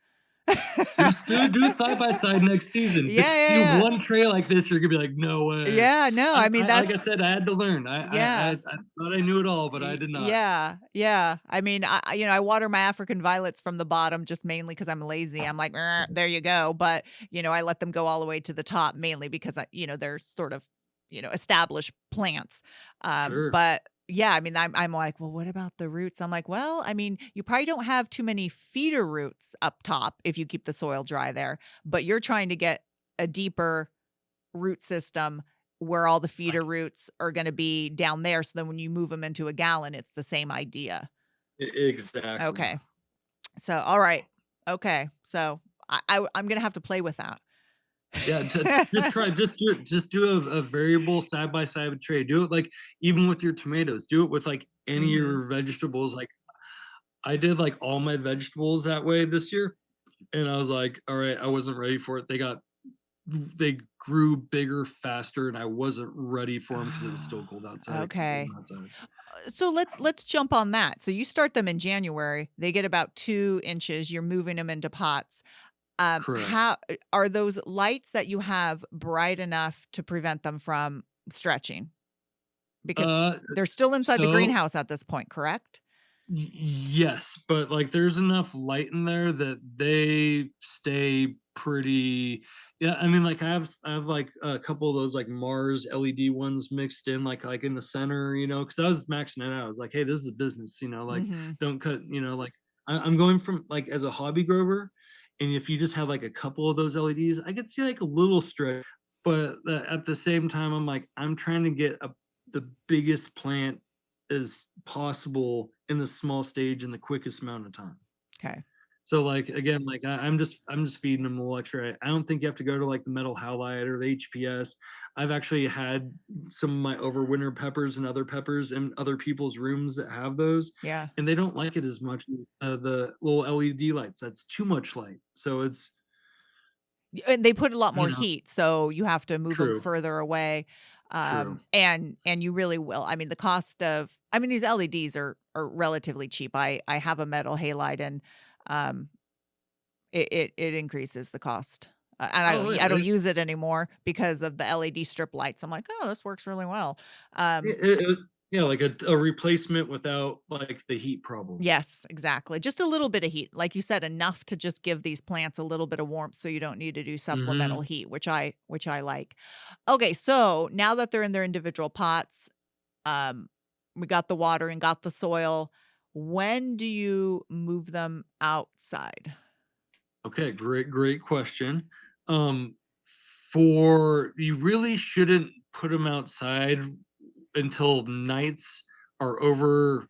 Do side by side next season. Yeah, Do yeah, yeah. one tray like this, you're gonna be like, "No way." Yeah, no, I mean, Like I that's said, I had to learn. yeah. I thought I knew it all, but I did not. Yeah, yeah. I mean, I water my African violets from the bottom just mainly because 'cause I'm lazy. I'm like, "Er, there you go." But, I let them go all the way to the top mainly because they're sort of, established plants. Sure. But yeah, I mean, I'm like, "Well, what about the roots?" I'm like, "Well, I mean, you probably don't have too many feeder roots up top if you keep the soil dry there, but you're trying to get a deeper root system where all the feeder Like, roots are gonna be down there, so then when you move them into a gallon, it's the same idea. exactly. Okay. So, alright. Okay. So, I'm gonna have to play with that. Yeah, just try, just do a variable side by side trade. Do it like even with your tomatoes. Do it with like any of Mhm. your vegetables. Like I did like all my vegetables that way this year, and I was like, all right, I wasn't ready for it. They grew bigger faster, and I wasn't ready for them because it was still Ah, cold outside. It got warm okay. outside. So let's jump on that. So you start them in January, they get about 2 inches, you're moving them into pots. Correct. How are those lights that you have bright enough to prevent them from stretching? Because Uh, they're still inside the so greenhouse at this point, correct? Yes, but, like, there's enough light in there that they stay pretty. Yeah, I mean, like, I have, like, a couple of those, like, Mars LED ones mixed in, like, in the center, because I was maxing it out. I was like, "Hey, this is a business," like, Mhm. don't cut, like, I'm going from, like, as a hobby grower, and if you just have, like, a couple of those LEDs, I could see, like, a little stretch, but, at the same time, I'm like, I'm trying to get the biggest plant as possible in the small stage in the quickest amount of time. 'Kay. So, like, again, like, I'm just feeding them a little extra. I don't think you have to go to, like, the metal halide or the HPS. I've actually had some of my overwinter peppers and other peppers in other people's rooms that have those, Yeah. and they don't like it as much as, the little LED lights. That's too much light. So it's, And they put a lot you more know heat, so you have to move them True, further away, true. and you really will. I mean, the cost of I mean, these LEDs are relatively cheap. I have a metal halide and, um, it increases the cost, and Oh, I don't yeah, use it anymore because of the LED strip lights. I'm like, "Oh, this works really well." it Um it yeah, like a replacement without, like, the heat problem. Yes, exactly. Just a little bit of heat. Like you said, enough to just give these plants a little bit of warmth so you don't need to do supplemental Mhm. heat, which I like. Okay, so now that they're in their individual pots, um, we got the water and got the soil. When do you move them outside? Okay, great question. Um, for You really shouldn't put them outside until nights are over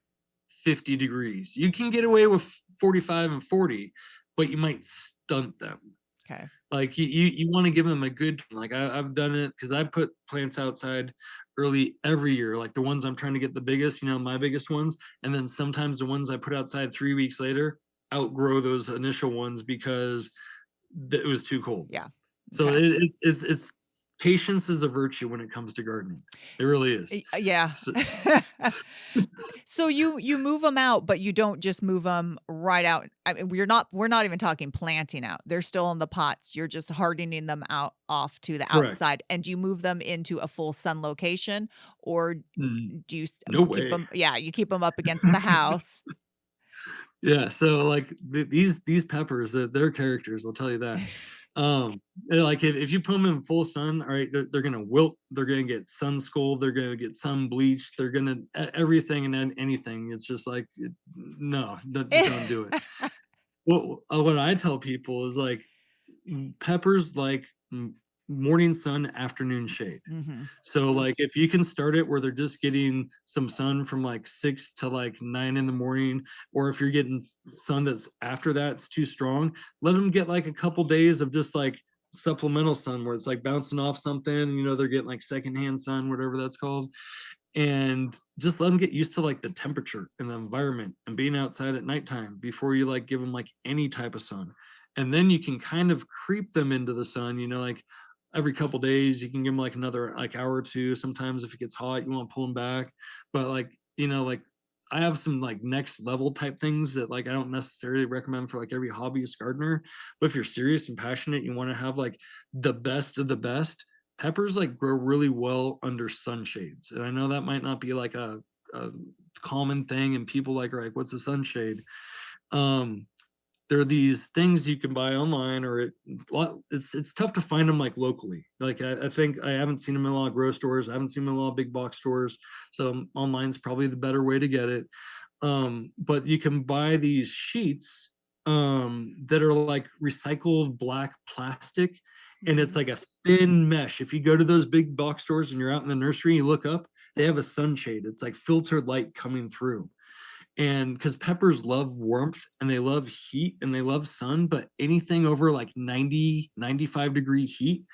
50 degrees. You can get away with 45 and 40, but you might stunt them. Okay. Like you want to give them a good, like I've done it because I put plants outside early every year, like the ones I'm trying to get the biggest, my biggest ones, and then sometimes the ones I put outside 3 weeks later outgrow those initial ones because it was too cold. Yeah. So Okay. it's patience is a virtue when it comes to gardening. It really is. Yeah. So, So you move them out, but you don't just move them right out. I mean, we're not even talking planting out. They're still in the pots. You're just hardening them out off to the correct. outside. And do you move them into a full sun location or Mm, do you no keep way. them you keep them up against the house? Yeah, so, like, these peppers, they're characters, I'll tell you that. Like, if you put them in full sun, alright, they're gonna wilt, they're gonna get sun scald, they're gonna get sun bleached, they're gonna everything and anything. It's just like, no, just don't do it. What I tell people is, like, peppers like morning sun, afternoon shade. Mhm. So, like, if you can start it where they're just getting some sun from like 6 to like 9 in the morning, or if you're getting sun that's after that, it's too strong, let them get like a couple days of just like supplemental sun where it's like bouncing off something, they're getting like secondhand sun, whatever that's called, and just let them get used to like the temperature and the environment and being outside at nighttime before you like give them like any type of sun. And then you can kind of creep them into the sun, like every couple days. You can give them like another like hour or two. Sometimes if it gets hot, you want to pull them back. But like, like I have some like next level type things that like I don't necessarily recommend for like every hobbyist gardener. But if you're serious and passionate, you want to have like the best of the best. Peppers like grow really well under sunshades. And I know that might not be like a common thing, and people like are like, what's a sunshade? Um, there are these things you can buy online, or it's tough to find them like locally. Like I think I haven't seen them in a lot of grocery stores. I haven't seen them in a lot of big box stores. So online's probably the better way to get it. But you can buy these sheets that are like recycled black plastic, and it's Mhm. like a thin mesh. If you go to those big box stores and you're out in the nursery, you look up, they have a sunshade. It's like filtered light coming through. And because peppers love warmth and they love heat and they love sun, but anything over like 90, 95 degree heat,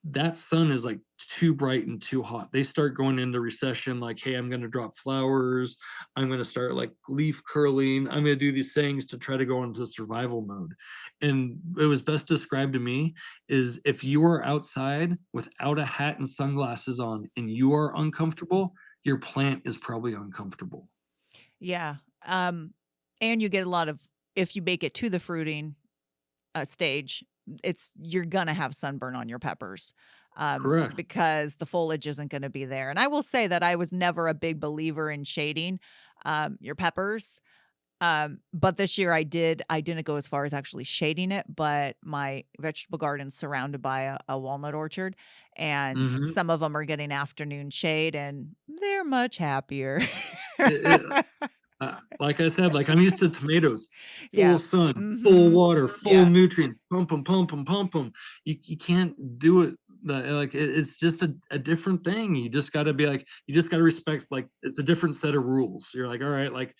that sun is like too bright and too hot. They start going into recession, like, hey, I'm going to drop flowers. I'm going to start like leaf curling. I'm going to do these things to try to go into survival mode. And it was best described to me is if you are outside without a hat and sunglasses on and you are uncomfortable, your plant is probably uncomfortable. Yeah. Um, and you get a lot of if you bake it to the fruiting stage, you're gonna have sunburn on your peppers, Correct. because the foliage isn't gonna be there. And I will say that I was never a big believer in shading your peppers. But this year I didn't go as far as actually shading it, but my vegetable garden's surrounded by a walnut orchard, and Mhm. some of them are getting afternoon shade, and they're much happier. It like I said, like, I'm used to tomatoes, full Yeah. sun, full Mhm. water, full Yeah. nutrients, pump them, pump them, pump them. You can't do it, like, it's just a different thing. You just gotta be like you just gotta respect, like, it's a different set of rules. You're like, "Alright, like,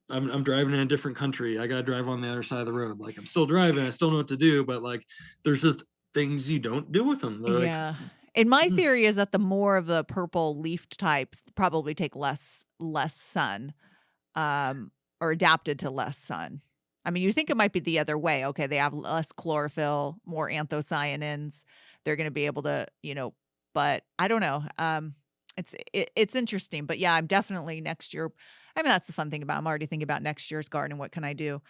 I'm driving in a different country. I gotta drive on the other side of the road." Like, I'm still driving, I still know what to do, but, like, there's just things you don't do with them. They're like, Yeah. And my "Mm." theory is that the more of the purple leafed types probably take less sun, um, or adapted to less sun. I mean, you think it might be the other way. Okay, they have less chlorophyll, more anthocyanins. They're gonna be able to, but I don't know. It's interesting. But yeah, I'm definitely next year. I mean, that's the fun thing about I'm already thinking about next year's garden. What can I do?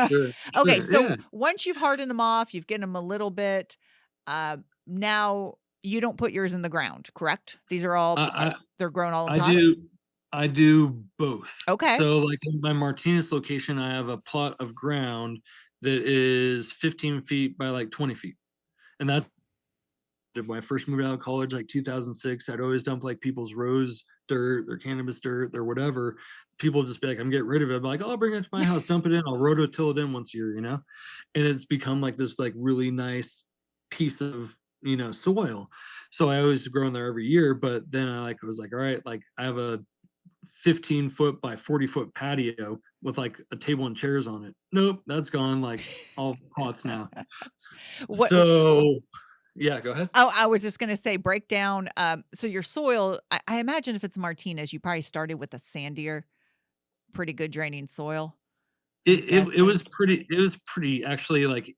Sure, Okay, sure, so yeah. once you've hardened them off, you've given them a little bit. Now you don't put yours in the ground, correct? These are all I they're grown all in I pots? do I do both. Okay. So, like, in my Martinez location, I have a plot of ground that is 15 feet by, like, 20 feet, and that's when I first moved out of college, like, 2006, I'd always dump, like, people's rose dirt, their cannabis dirt, their whatever. People just be like, "I'm getting rid of it." I'm like, "Oh, I'll bring it to my house, dump it in, I'll rototill it in once a year," you know? And it's become, like, this, like, really nice piece of, soil. So I always grow in there every year, but then I was like, "Alright," like, I have a 15-foot by 40-foot patio with like a table and chairs on it. Nope, that's gone, like all pots now. What So yeah, go ahead. Oh, I was just gonna say break down, so your soil, I imagine if it's Martinez, you probably started with a sandier, pretty good draining soil, I'm It was guessing. pretty actually like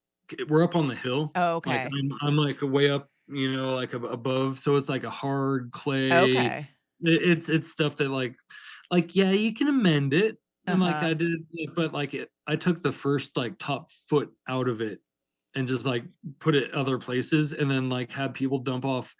we're up on the hill. Oh, Like okay. I'm like way up, like above. So it's like a hard clay. Okay. It's stuff that like yeah, you can amend it. And like Uh-huh. I did, but like I took the first like top foot out of it and just like put it other places and then like have people dump off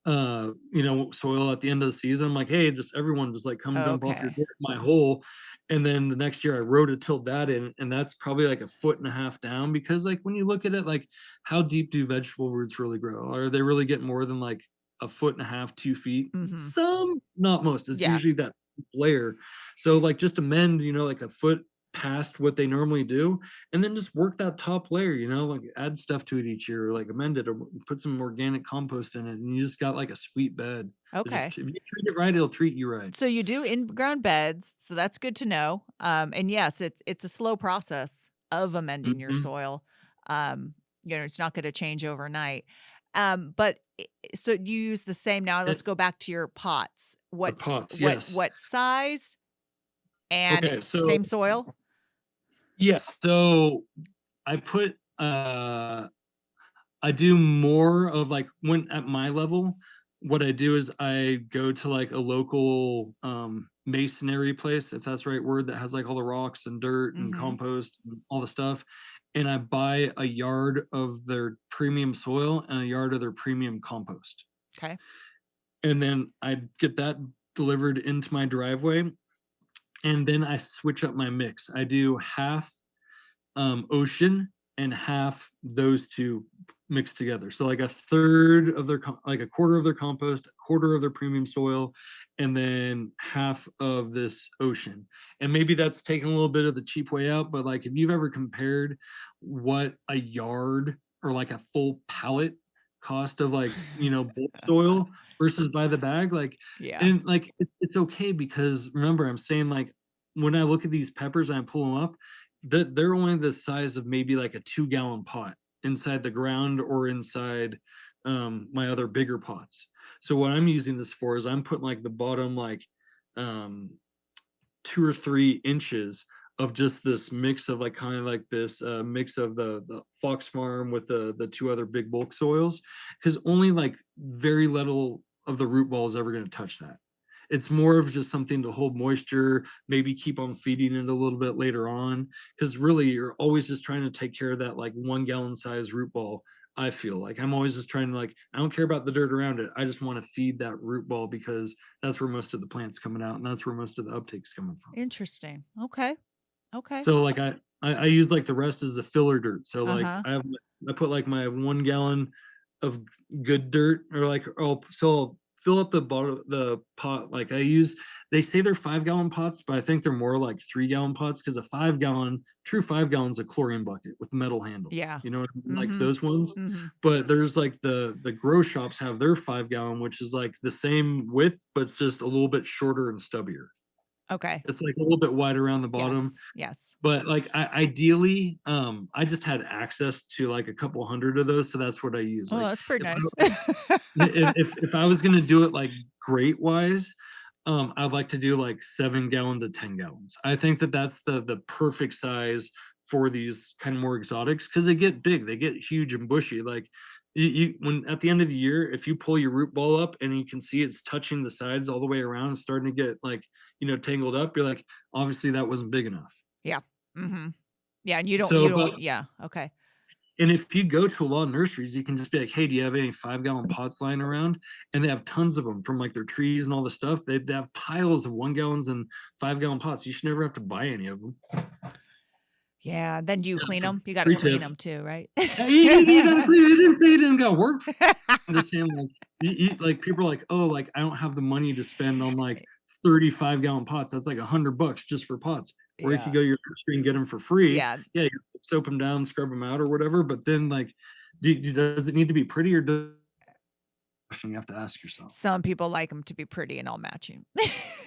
soil at the end of the season. I'm like, hey, just everyone just like come dump off your Okay. dirt in my hole. And then the next year I rototilled that in, and that's probably like a foot and a half down because like when you look at it, like how deep do vegetable roots really grow? Are they really getting more than like a foot and a half, 2 feet? Mhm. Some, not most. It's Yeah. usually that layer. So like just amend, like a foot past what they normally do, and then just work that top layer, like add stuff to it each year, or like amend it, or put some organic compost in it, and you just got like a sweet bed. Okay. If you treat it right, it'll treat you right. So you do in-ground beds, so that's good to know, and yes, it's a slow process of amending your Mhm. soil, it's not gonna change overnight, but so you use the same now let's It go back to your pots. The What's pots, what yes. what size and Okay, so same soil? yes, so I put I do more of like when at my level, what I do is I go to like a local masonry place, if that's the right word, that has like all the rocks and dirt and Mm-hmm. compost and all the stuff. And I buy a yard of their premium soil and a yard of their premium compost. Okay. And then I get that delivered into my driveway. And then I switch up my mix. I do half ocean and half those two mixed together. So like a third of their like a quarter of their compost, a quarter of their premium soil, and then half of this ocean. And maybe that's taking a little bit of the cheap way out, but like if you've ever compared what a yard or like a full pallet cost of like, bulk soil versus by the bag, like, Yeah. and like it's okay because remember I'm saying like when I look at these peppers and I pull them up, they're only the size of maybe like a 2-gallon pot inside the ground or inside my other bigger pots. So what I'm using this for is I'm putting like the bottom like um 2 or 3 inches of just this mix of like kind of like this mix of the Fox Farm with the two other big bulk soils, because only like very little of the root ball is ever going to touch that. It's more of just something to hold moisture, maybe keep on feeding it a little bit later on, because really you're always just trying to take care of that like 1 gallon size root ball. I feel like I'm always just trying to like, I don't care about the dirt around it. I just want to feed that root ball because that's where most of the plant's coming out and that's where most of the uptake's coming from. Interesting. Okay. Okay. So like I use like the rest as the filler dirt. So like Uh-huh. I put like my 1 gallon of good dirt, or like, oh, so I'll fill up the bottom the pot. Like they say they're 5 gallon pots, but I think they're more like 3 gallon pots because a 5 gallon, true 5 gallons a chlorine bucket with the metal handle. Yeah. You know what I mean? Like Mm-hmm. those ones. Mm-hmm. But there's like the grow shops have their 5 gallon, which is like the same width, but it's just a little bit shorter and stubbier. Okay. It's like a little bit wider around the bottom, Yes. Yes. but like ideally, I just had access to like a couple hundred of those, so that's what I use. Oh, Like that's pretty if nice. if I was gonna do it like grate wise, I'd like to do like 7 gallon to 10 gallons. I think that that's the perfect size for these kind of more exotics because they get big, they get huge and bushy. Like you when at the end of the year, if you pull your root ball up and you can see it's touching the sides all the way around and starting to get like tangled up, you're like, obviously that wasn't big enough. Yeah. Mm-hmm. Yeah, and you So, don't but yeah, okay. and if you go to a lot of nurseries, you can just be like, "Hey, do you have any 5 gallon pots lying around?" And they have tons of them from like their trees and all the stuff. They have piles of 1 gallons and 5 gallon pots. You should never have to buy any of them. Yeah, then do you Yeah, clean for them? You gotta free clean tip. them too, right? Yeah, you gotta clean. It didn't say you didn't got work. I'm just saying, like, like people are like, oh, like I don't have the money to spend on like 35 gallon pots. That's like $100 just for pots. Or you could Yeah. go to your nursery and get them for free. Yeah. Yeah, you soap them down, scrub them out, or whatever. But then, like, does it need to be pretty, or does question you have to ask yourself? Some people like them to be pretty and all matching.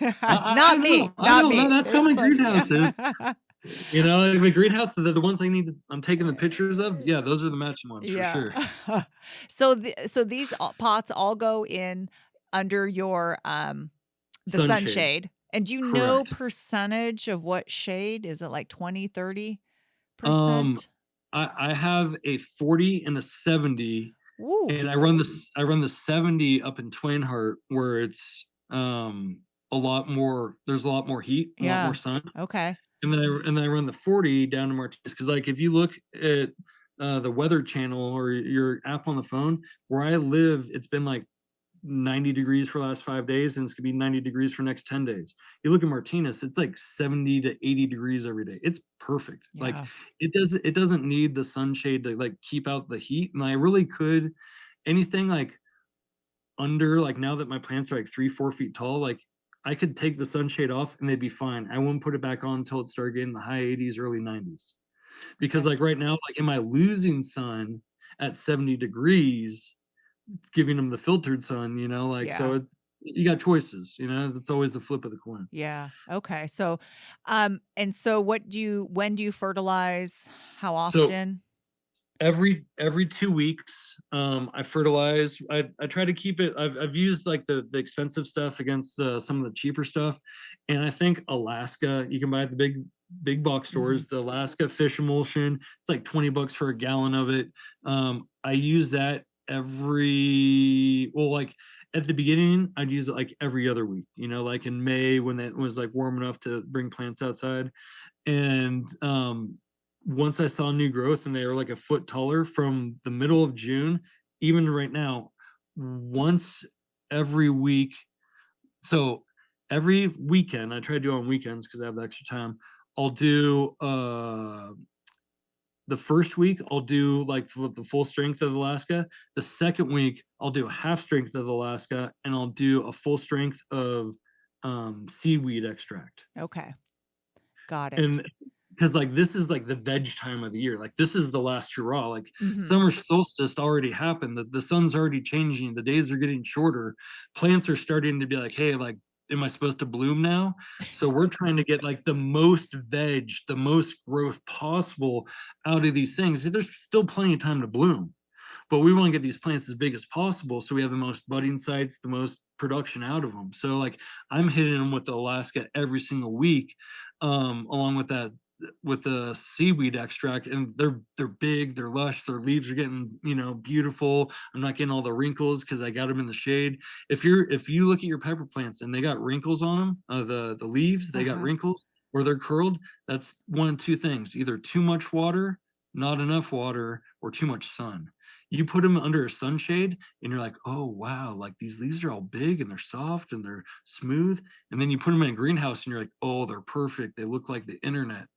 I Not me, know, not no, me. that's how There's my plenty. greenhouse is. Like the greenhouse, the ones I need, I'm taking the pictures of. Yeah, those are the matching ones for Yeah. sure. So these pots all go in under your, the Sunshade, sunshade, and do you know correct. percentage of what shade? Is it like 20, Um, 30%? I have a 40 and a 70, Ooh, and I run the 70 up in Twainhart where it's a lot more. There's a lot more heat, a lot more yeah. sun, Okay. and then I run the 40 down to Martinez because like if you look at the Weather Channel or your app on the phone, where I live, it's been like 90 degrees for the last 5 days, and it's gonna be 90 degrees for next 10 days. You look at Martinez, it's like 70 to 80 degrees every day. It's perfect. Like Yeah. it doesn't need the sunshade to like keep out the heat. And I really could anything like under like now that my plants are like 3, 4 feet tall, like I could take the sunshade off and they'd be fine. I wouldn't put it back on until it started getting the high 80s, early 90s. Because Okay. like right now, like am I losing sun at 70 degrees, giving them the filtered sun, like so Yeah. it's you got choices, that's always the flip of the coin. Yeah. Okay. So, and so when do you fertilize? How So often? every 2 weeks, I fertilize. I try to keep it. I've used like the expensive stuff against some of the cheaper stuff, and I think Alaska, you can buy the big big box Mhm. stores, the Alaska fish emulsion. It's like $20 for a gallon of it. I use that like at the beginning, I'd use it like every other week, like in May when it was like warm enough to bring plants outside. And once I saw new growth and they were like a foot taller from the middle of June, even right now, once every week. So every weekend, I try to do it on weekends because I have the extra time. I'll do the first week I'll do like the full strength of Alaska. The second week I'll do a half strength of Alaska, and I'll do a full strength of seaweed extract. Okay. Got it. And because like this is like the veg time of the year, like this is the last hurrah. Like Mhm. summer solstice already happened, the sun's already changing, the days are getting shorter, plants are starting to be like, hey, like, am I supposed to bloom now? So we're trying to get like the most veg, the most growth possible out of these things. There's still plenty of time to bloom, but we want to get these plants as big as possible so we have the most budding sites, the most production out of them. So like I'm hitting them with the Alaska every single week, along with that, with the seaweed extract, and they're big, they're lush, their leaves are getting, beautiful. I'm not getting all the wrinkles because I got them in the shade. If you look at your pepper plants and they got wrinkles on them, the leaves, they got Uh-huh. wrinkles or they're curled, that's one of two things: either too much water, not enough water, or too much sun. You put them under a sunshade and you're like, oh wow, like these leaves are all big and they're soft and they're smooth. And then you put them in a greenhouse and you're like, oh, they're perfect, they look like the internet.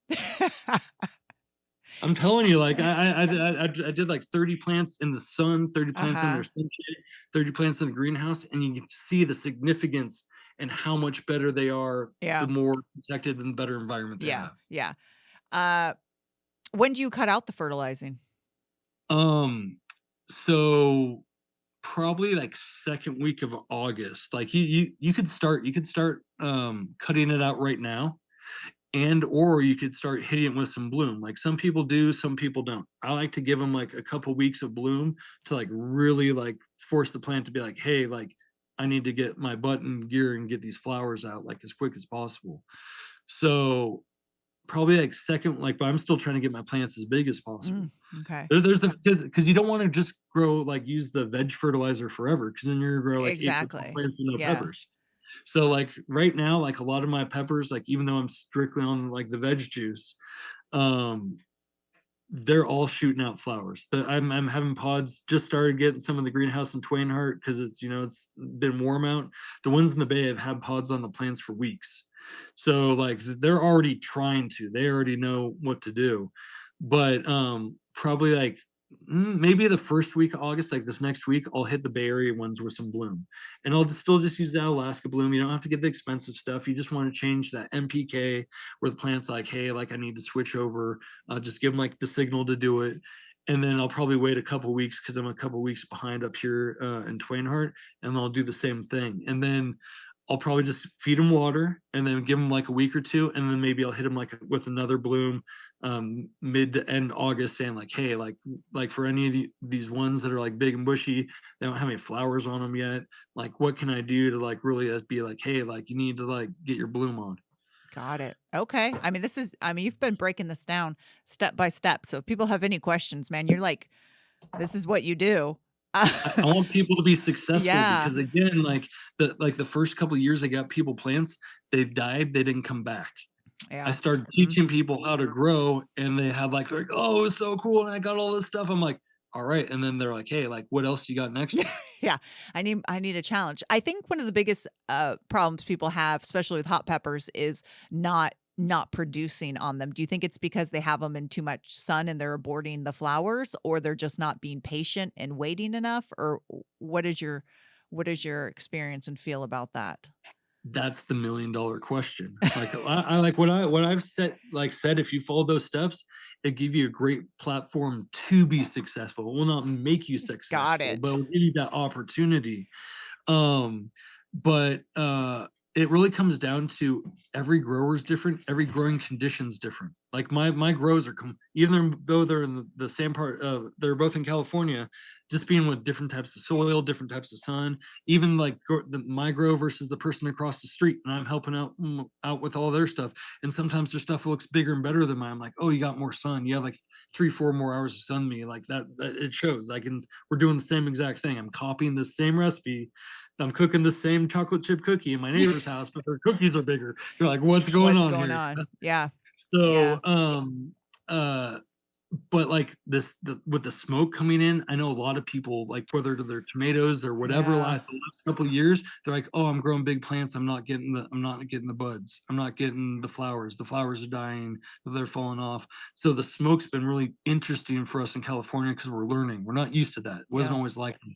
I'm telling you, like I did like 30 plants in the sun, 30 plants under Uh-huh. a sunshade, 30 plants in the greenhouse, and you can see the significance and how much better they are the Yeah. more protected and better environment they Yeah. have. Yeah. Uh, when do you cut out the fertilizing? um so probably like second week of August. Like you could start cutting it out right now, and or you could start hitting it with some bloom. Like some people do, some people don't. I like to give them like a couple weeks of bloom to like really like force the plant to be like, hey, like I need to get my butt in gear and get these flowers out like as quick as possible. So probably like second, like, but I'm still trying to get my plants as big as possible. Mm, okay. There's the, because you don't want to just grow like use the veg fertilizer forever, because then you're gonna grow like 8 foot tall Exactly. plants with no Yeah. peppers. So like right now, like a lot of my peppers, like even though I'm strictly on like the veg juice, um, they're all shooting out flowers. I'm having pods. Just started getting some of the greenhouse in Twainhart because it's been warm out. The ones in the bay have had pods on the plants for weeks, so like they're already trying to. They already know what to do, but probably like maybe the first week of August, like this next week, I'll hit the Bay Area ones with some bloom, and I'll still just use that Alaska bloom. You don't have to get the expensive stuff. You just want to change that MPK where the plant's like, hey, like I need to switch over. Just give them like the signal to do it. And then I'll probably wait a couple weeks because I'm a couple weeks behind up here in Twainhart, and I'll do the same thing. And then I'll probably just feed them water and then give them like a week or two, and then maybe I'll hit them like with another bloom mid to end August, saying like, hey, like for any of these ones that are like big and bushy, they don't have any flowers on them yet. Like, what can I do to like really be like, hey, like you need to like get your bloom on. Got it. Okay. I mean, you've been breaking this down step by step. So if people have any questions, man, you're like, this is what you do. I want people to be successful Yeah. because again, like the first couple of years I got people plants, they died, they didn't come back. I Yeah. started teaching Mhm. people how to grow, and they had like they're like, oh, it's so cool, and I got all this stuff. I'm like, all right, and then they're like, hey, like what else you got next year? Yeah. I need a challenge. I think one of the biggest problems people have, especially with hot peppers, is not producing on them. Do you think it's because they have them in too much sun and they're aborting the flowers, or they're just not being patient and waiting enough? Or what is your experience and feel about that? That's the $1 million question. Like I like what I've said, if you follow those steps, it give you a great platform to be successful. It will not make you Got successful, but it it. will give you that opportunity. Um, but it really comes down to every grower is different, every growing condition's different. Like my grows are even though they're in the same part, they're both in California, just being with different types of soil, different types of sun, even like my grow versus the person across the street, and I'm helping out out with all their stuff. And sometimes their stuff looks bigger and better than mine. I'm like, oh, you got more sun. You have like 3, 4 more hours of sun than me. Like that it shows. We're doing the same exact thing. I'm copying the same recipe. I'm cooking the same chocolate chip cookie in my neighbor's house, but their cookies are bigger. You're like, what's going What's on going here? on? Yeah. Yeah. So, uh, but like with the smoke coming in, I know a lot of people, like whether to their tomatoes or whatever, Yeah. the last couple of years, they're like, oh, I'm growing big plants. I'm not getting the buds. I'm not getting the flowers. The flowers are dying. They're falling off. So the smoke's been really interesting for us in California because we're learning. We're not used to that. It wasn't Yeah. always like that.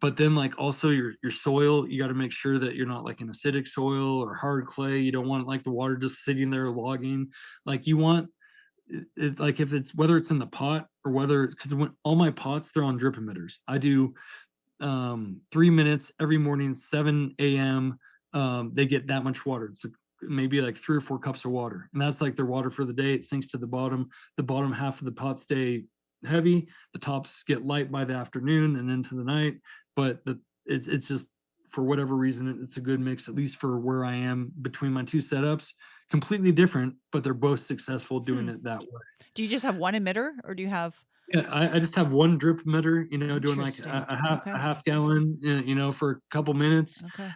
But then like also your soil, you got to make sure that you're not like an acidic soil or hard clay. You don't want like the water just sitting there logging. Like you want like if it's whether it's in the pot or whether, because when all my pots, they're on drip emitters. I do 3 minutes every morning, 7 a.m. They get that much water. It's maybe like 3 or 4 cups of water, and that's like their water for the day. It sinks to the bottom. The bottom half of the pot stay heavy. The tops get light by the afternoon and into the night. But it's just for whatever reason it's a good mix, at least for where I am between my two setups. Completely different, but they're both successful doing Hmm. it that way. Do you just have one emitter or do you have Yeah, I just have one drip emitter, doing like interesting? a Okay. half gallon, for a couple minutes, Okay.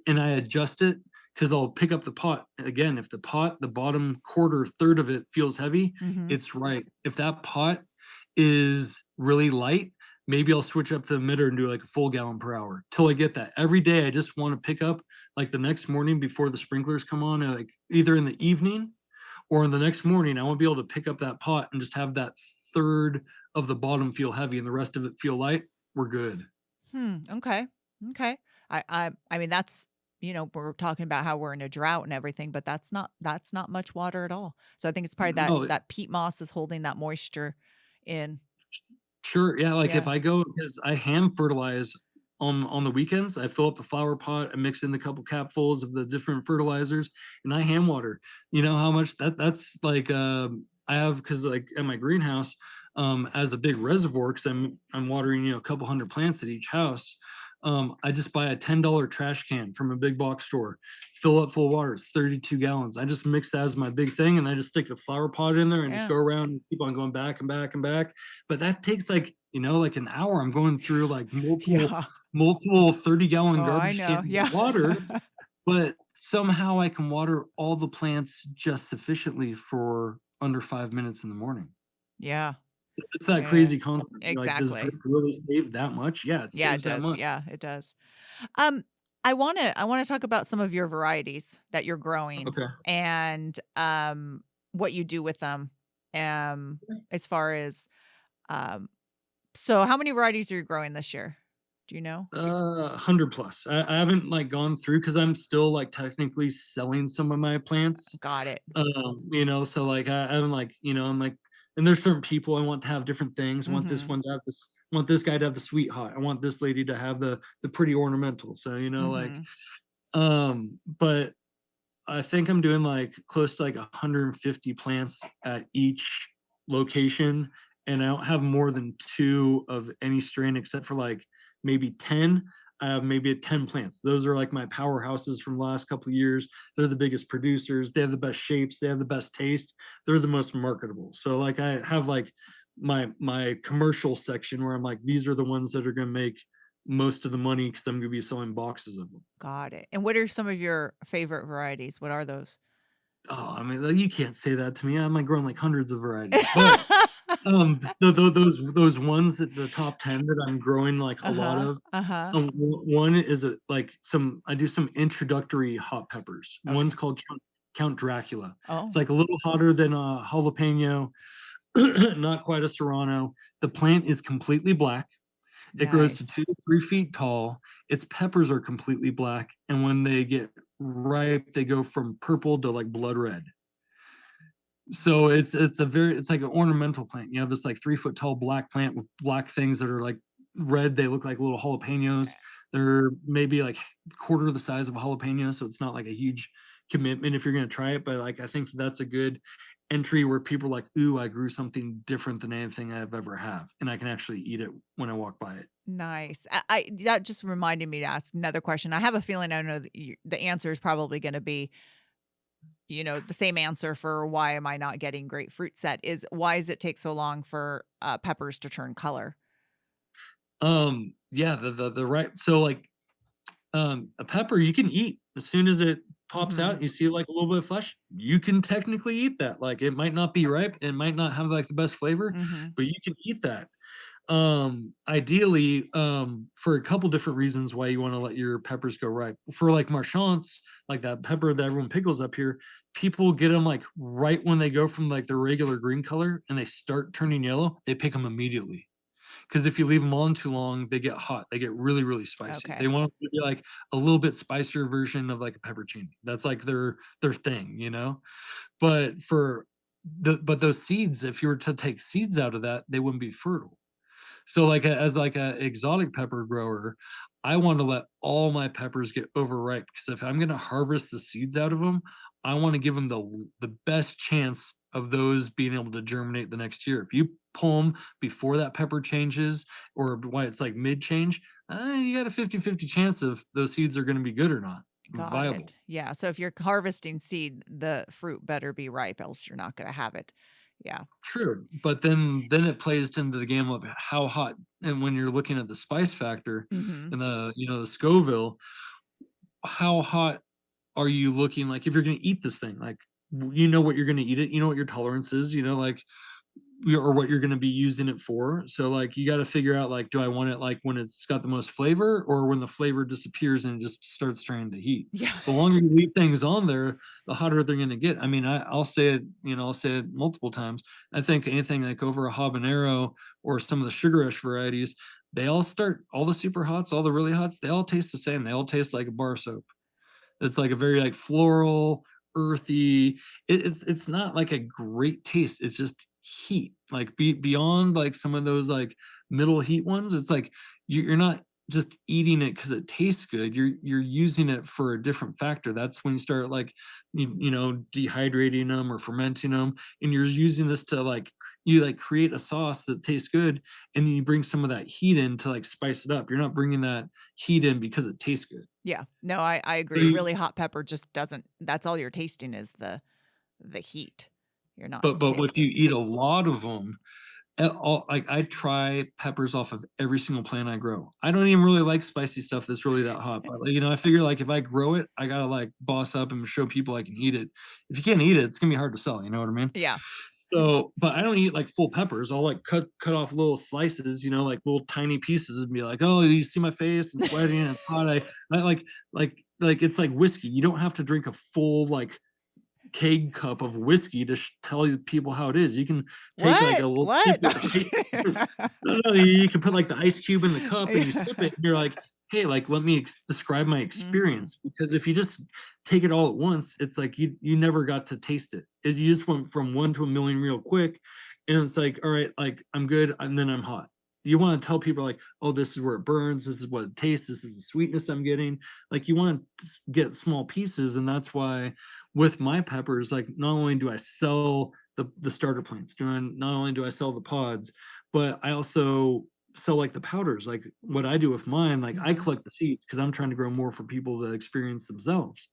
and I adjust it because I'll pick up the pot again. If the bottom quarter third of it feels heavy, Mm-hmm. it's right. If that pot is really light, maybe I'll switch up the emitter and do like a full gallon per hour till I get that. Every day, I just want to pick up like the next morning before the sprinklers come on, like either in the evening or in the next morning, I want to be able to pick up that pot and just have that third of the bottom feel heavy and the rest of it feel light. We're good. Okay. Okay. I mean that's we're talking about how we're in a drought and everything, but that's not much water at all. So I think it's probably that No, that peat moss is holding that moisture in. sure. Yeah, like if Yeah. I go, because I hand fertilize on the weekends, I fill up the flower pot, I mix in a couple capfuls of the different fertilizers, and I hand water. You know how much that's like I have, because like at my greenhouse, as a big reservoir, because I'm watering, a couple hundred plants at each house. I just buy a $10 trash can from a big box store, fill up full of water. It's 32 gallons. I just mix that as my big thing, and I just stick the flower pot in there and just Yeah. go around and keep on going back and back and back. But that takes like, like an hour. I'm going through like Yeah. multiple 30-gallon Oh, I garbage know. cans of Yeah. water, but somehow I can water all the plants just sufficiently for under 5 minutes in the morning. Yeah. It's that Yeah. crazy concept. Like, does drip Exactly. really save that much? Yeah, it Yeah, it saves that does. much. Yeah, it does. Um, I wanna talk about some of your varieties that you're growing Okay. and, what you do with them, as far as, um so how many varieties are you growing this year? Do you know? 100 plus. I haven't like gone through because I'm still like technically selling some of my plants. Got it. So like I haven't like, I'm like, and there's certain people I want to have different things. I want this Mhm. one to have this, I want this guy to have the sweet hot. I want this lady to have the pretty ornamental. So, like, Mhm. but I think I'm doing like close to like 150 plants at each location, and I don't have more than two of any strain except for like maybe 10. I have maybe 10 plants. Those are like my powerhouses from the last couple of years. They're the biggest producers. They have the best shapes. They have the best taste. They're the most marketable. So like I have like my commercial section where I'm like, these are the ones that are going to make most of the money because I'm going to be selling boxes of them. Got it. And what are some of your favorite varieties? What are those? Oh, I mean, like, you can't say that to me. I'm like growing like hundreds of varieties, but those ones that the top 10 that I'm growing like a lot Uh-huh. of. Uh-huh. One is like some I do some introductory hot peppers. One's Okay. called Count Dracula. It's Oh, like a little hotter than a jalapeno, not quite a serrano. The plant is completely black. It grows to nice. 2 to 3 feet tall. Its peppers are completely black, and when they get ripe, they go from purple to like blood red. So it's like an ornamental plant. You have this like 3 foot tall black plant with black things that are like red, they look like little jalapenos. They're maybe like quarter the size of a jalapeno, so it's not like a huge commitment if you're gonna try it. But like I think that's a good entry where people are like, ooh, I grew something different than anything I've ever have, and I can actually eat it when I walk by it. Nice. I that just reminded me to ask another question. I have a feeling I know that the answer is probably gonna be, the same answer for why am I not getting great fruit set is why does it take so long for, peppers to turn color? Yeah, the right so like a pepper you can eat as soon as it pops out Mhm. and you see like a little bit of flesh, you can technically eat that. Like it might not be ripe, it might not have like the best flavor, Mhm. but you can eat that. Ideally, for a couple different reasons why you want to let your peppers go ripe. For like marchands, like that pepper that everyone pickles up here, people get them like right when they go from like their regular green color and they start turning yellow, they pick them immediately. Because if you leave them on too long, they get hot. They get really, really spicy. They Okay. want it to be like a little bit spicier version of like a peppercini. That's like their thing, you know? But for but those seeds, if you were to take seeds out of that, they wouldn't be fertile. So like as like a exotic pepper grower, I want to let all my peppers get overripe because if I'm going to harvest the seeds out of them, I want to give them the best chance of those being able to germinate the next year. If you pull them before that pepper changes or why it's like mid change, you got a 50-50 chance of those seeds are going to be good or not, Got viable. it. Yeah, so if you're harvesting seed, the fruit better be ripe, else you're not gonna have it. Yeah. True, but then it plays into the game of how hot and when you're looking at the spice factor Mhm. and the Scoville, how hot are you looking like if you're gonna eat this thing? Like, you know what you're gonna eat it, you know what your tolerance is, like or what you're gonna be using it for. So like you gotta figure out like, do I want it like when it's got the most flavor or when the flavor disappears and it just starts turning to heat? Yeah. The longer you leave things on there, the hotter they're gonna get. I mean, I'll say it, I'll say it multiple times. I think anything like over a habanero or some of the sugar rush varieties, they all start all the super hots, all the really hots, they all taste the same. They all taste like a bar soap. It's like a very like floral, earthy. It's not like a great taste. It's just heat. Like beyond like some of those like middle heat ones, it's like you're not just eating it because it tastes good. You're using it for a different factor. That's when you start like dehydrating them or fermenting them, and you're using this to like you like create a sauce that tastes good, and then you bring some of that heat in to like spice it up. You're not bringing that heat in because it tastes good. Yeah. No, I So agree. you Really hot pepper just doesn't that's all you're tasting is the heat. You're not but if you tasting eat a taste. lot of them, all like, I try peppers off of every single plant I grow. I don't even really like spicy stuff that's really that hot, but, like, I figure, like, if I grow it, I gotta, like, boss up and show people I can eat it. If you can't eat it, it's gonna be hard to sell, you know what I mean? Yeah. So but I don't eat, like, full peppers. I'll, like, cut off little slices, like, little tiny pieces and be like, "Oh, you see my face? It's sweaty and it's hot." I it's like whiskey. You don't have to drink a full, like, keg cup of whiskey to tell you people how it is. You can take like What? a little sip What? No, it. I'm just kidding. No, no, you can put like the ice cube in the cup and you Yeah. sip it. And you're like, hey, like let me describe my Mhm. experience. Because if you just take it all at once, it's like you never got to taste it. You just went from one to a million real quick, and it's like, all right, like I'm good, and then I'm hot. You want to tell people like, oh, this is where it burns. This is what it tastes. This is the sweetness I'm getting. Like you want to get small pieces, and that's why with my peppers, like not only do I sell the starter plants, not only do I sell the pods, but I also sell like the powders. Like what I do with mine, like I Mhm. collect the seeds because I'm trying to grow more for people to experience themselves.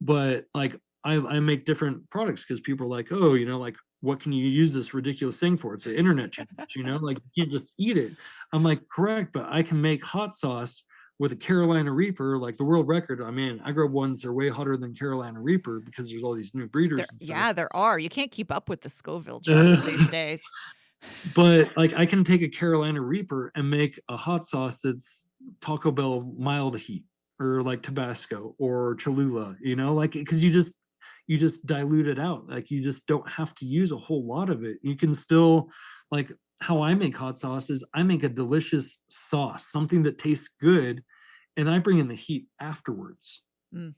But like I make different products because people are like, oh, like what can you use this ridiculous thing for? It's an internet challenge, like you can't just eat it. I'm like, correct, but I can make hot sauce with a Carolina Reaper, like the world record. I mean, I grow ones that are way hotter than Carolina Reaper because there's all these new breeders and stuff. There are. You can't keep up with the Scoville charts these days. But like I can take a Carolina Reaper and make a hot sauce that's Taco Bell mild heat or like Tabasco or Cholula, like because you just dilute it out. Like you just don't have to use a whole lot of it. You can still like how I make hot sauce is I make a delicious sauce, something that tastes good, and I bring in the heat afterwards. Mm.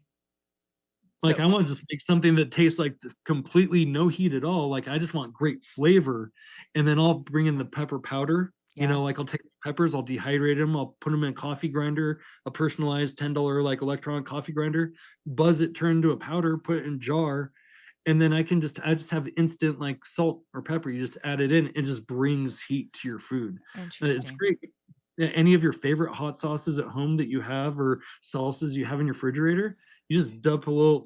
Like, So I wanna just make something that tastes like the completely no heat at all, like, I just want great flavor, and then I'll bring in the pepper powder Yeah. Like I'll take peppers, I'll dehydrate them, I'll put them in a coffee grinder, a personalized $10 like electronic coffee grinder, buzz it, turn into a powder, put it in a jar, and then I just have instant like salt or pepper. You just add it in, it just brings heat to your food. It's Interesting. great. Any of your favorite hot sauces at home that you have, or sauces you have in your refrigerator, you just dump a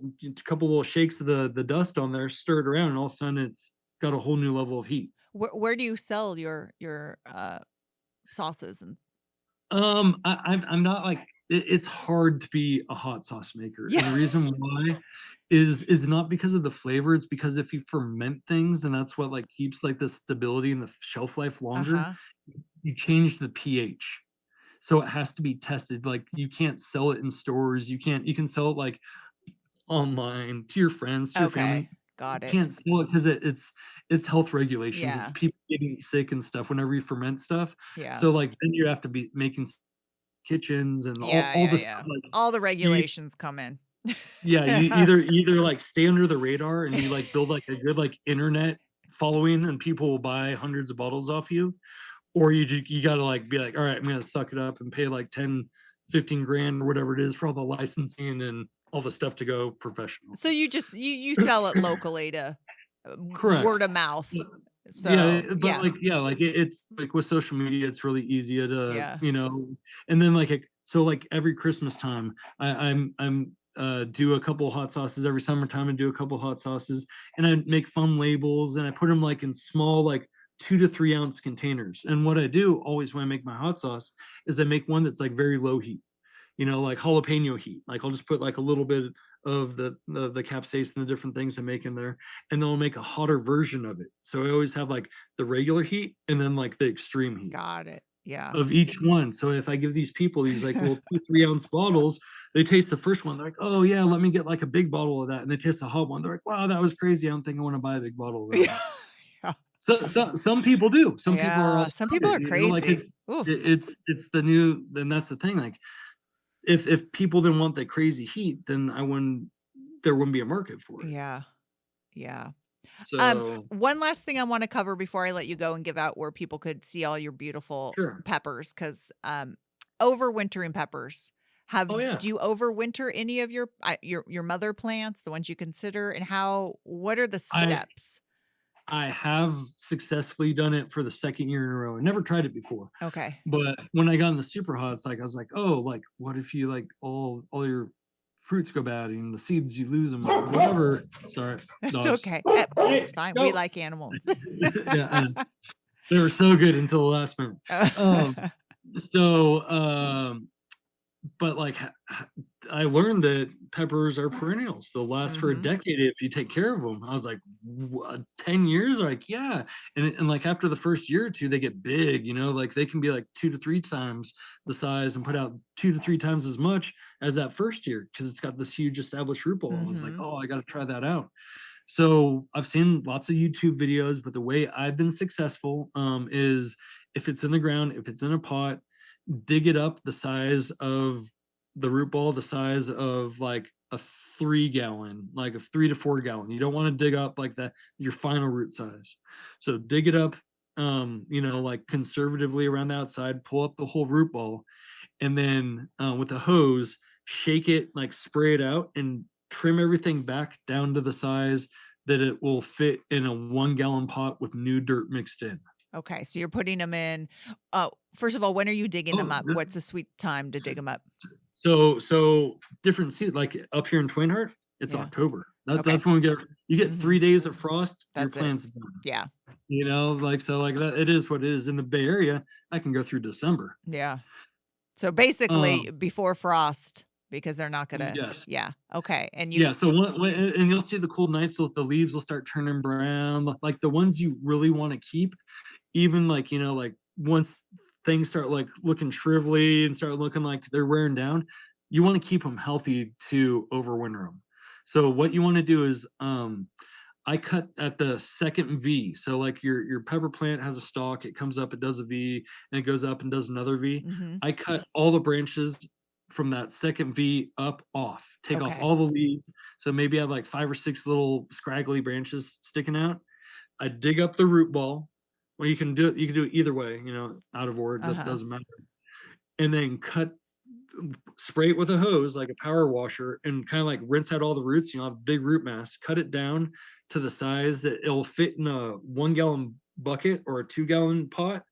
couple little shakes of the dust on there, stir it around, and all of a sudden it's got a whole new level of heat. Where do you sell your sauces and I'm not like it's hard to be a hot sauce maker, and Yeah. the reason why is not because of the flavor. It's because if you ferment things, and that's what like keeps like the stability and the shelf life longer, Uh-huh. you change the pH. So it has to be tested. Like you can't sell it in stores. You can sell it like online to your friends, to your Okay. family. You Got it. can't sell it because it's health regulations. It's Yeah. people getting sick and stuff whenever you ferment stuff. Yeah. So like then you have to be making kitchens and Yeah, all yeah, the stuff yeah. like All the you regulations come in. yeah, you either like stay under the radar and you like build like a good like internet following and people will buy hundreds of bottles off you, or you gotta like be like, all right, I'm gonna suck it up and pay like 10, 15 grand or whatever it is for all the licensing and all the stuff to go professional. So you just you sell it locally to Correct. word of mouth. But So, but yeah. like yeah, like it's like with social media, it's really easy to, Yeah. and then like so like every Christmas time, I'm do a couple hot sauces every summertime and do a couple hot sauces, and I make fun labels and I put them like in small like 2 to 3 ounce containers. And what I do always when I make my hot sauce is I make one that's like very low heat, like jalapeno heat. Like I'll just put like a little bit of the capsaicin and the different things I make in there, and then I'll make a hotter version of it. So I always have like the regular heat and then like the extreme heat Got it. Yeah. of each one. So if I give these people these like little 2, 3 ounce bottles, they taste the first one, they're like, oh yeah, let me get like a big bottle of that. And they taste the hot one, they're like, wow, that was crazy. I don't think I want to buy a big bottle of that Yeah. one. Yeah. So some people do. Some people are all Yeah, some about people it. are Like crazy. Oof. it's the new. Then that's the thing. Like if people didn't want that crazy heat, then I wouldn't. There wouldn't be a market for it. Yeah. Yeah. So One last thing I wanna cover before I let you go and give out where people could see all your beautiful sure. peppers, 'cause, overwintering peppers. Oh yeah. Do you overwinter any of your mother plants, the ones you consider, and what are the I steps? I have successfully done it for the second year in a row. I never tried it before, Okay. but when I got in the super hot, it's like I was like, oh, like what if you like all your fruits go bad and the seeds you lose them or whatever. Sorry, It's dogs. okay. Hey, It's fine. We go. like animals. Yeah, they were so good until the last minute. Um, so but like I learned that peppers are perennials. They'll last for a Mhm. decade if you take care of them. I was like, 10 years? Like, yeah. And like after the first year or two, they get big, like they can be like 2 to 3 times the size and put out 2 to 3 times as much as that first year because it's got this huge established root ball. I was like, Mhm. oh, I got to try that out. So I've seen lots of YouTube videos, but the way I've been successful is if it's in the ground, if it's in a pot, dig it up the size of the root ball, the size of like a 3 gallon, like a 3 to 4 gallon. You don't want to dig up like that your final root size. So dig it up, like conservatively around the outside, pull up the whole root ball, and then with a hose, shake it, like spray it out, and trim everything back down to the size that it will fit in a 1 gallon pot with new dirt mixed in. Okay, so you're putting them in first of all, when are you digging them Oh, up? What's a sweet time to dig them up? so different season. Like up here in Twin Heart, it's Yeah. October. Okay. That's when you get Mhm. 3 days of frost, your That's it. plant's done. Yeah. Like so, like that. It is what it is. In the Bay Area, I can go through December. Yeah. So basically Um, before frost because they're not gonna yes, yeah. Okay. And you yeah. So and you'll see the cold nights, so the leaves will start turning brown. Like the ones you really want to keep, even like like once things start like looking shrivelly and start looking like they're wearing down, you want to keep them healthy to overwinter them. So what you want to do is I cut at the second V. So like your pepper plant has a stalk, it comes up, it does a V, and it goes up and does another V. Mhm. I cut all the branches from that second V up off, take off Okay. all the leaves. So maybe I have like 5 or 6 little scraggly branches sticking out. I dig up the root ball, Well, you can do it either way, out of order, that Uh-huh. doesn't matter. And then spray it with a hose like a power washer and kind of like rinse out all the roots. You'll have a big root mass. Cut it down to the size that it'll fit in a 1 gallon bucket or a 2 gallon pot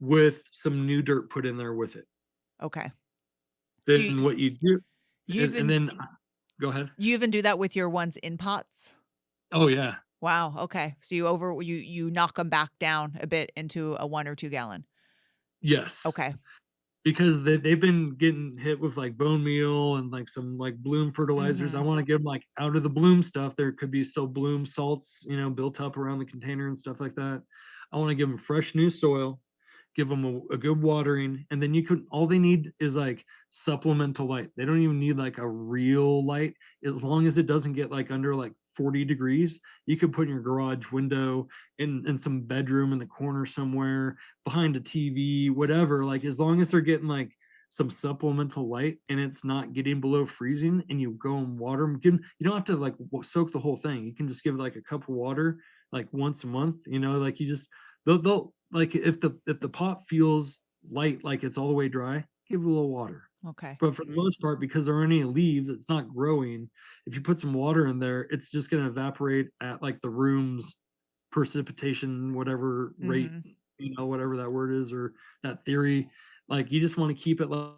with some new dirt put in there with it. Okay. So Then what you do, you and even then go ahead. you even do that with your ones in pots? Oh yeah, Wow, okay. So you knock them back down a bit into a 1 or 2 gallon. yes. Okay. Because they've been getting hit with, like, bone meal and, like, some, like, bloom fertilizers. I Mhm. wanna get them like, out of the bloom stuff. There could be still bloom salts, built up around the container and stuff like that. I wanna give them fresh new soil, give them a good watering, and then you could all they need is, like, supplemental light. They don't even need, like, a real light. As long as it doesn't get, like, under, like, 40 degrees, you could put in your garage window, in some bedroom in the corner somewhere, behind a TV, whatever, like, as long as they're getting, like, some supplemental light and it's not getting below freezing and you go and water them, you don't have to, like, soak the whole thing. You can just give it, like, a cup of water, like, once a month, like, you just they'll like, if the pot feels light, like it's all the way dry, give it a little water. Okay. But for the most part, because there aren't any leaves, it's not growing. If you put some water in there, it's just gonna evaporate at, like, the room's precipitation, whatever rate, Mhm. whatever that word is, or that theory. Like, you just wanna keep it like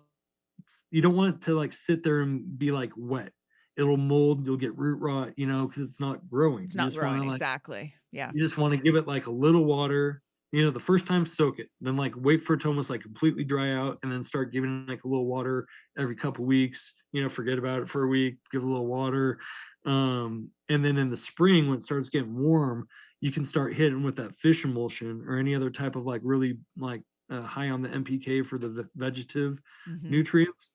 you don't want it to, like, sit there and be, like, wet. It'll mold, you'll get root rot, because it's not growing. It's not growing, exactly. Yeah. You just wanna give it, like, a little water. The first time, soak it, then, like, wait for it to almost, like, completely dry out, and then start giving it, like, a little water every couple weeks, forget about it for a week, give it a little water, and then in the spring, when it starts getting warm, you can start hitting with that fish emulsion or any other type of, like, really, like, high on the NPK for the vegetative Mhm. nutrients,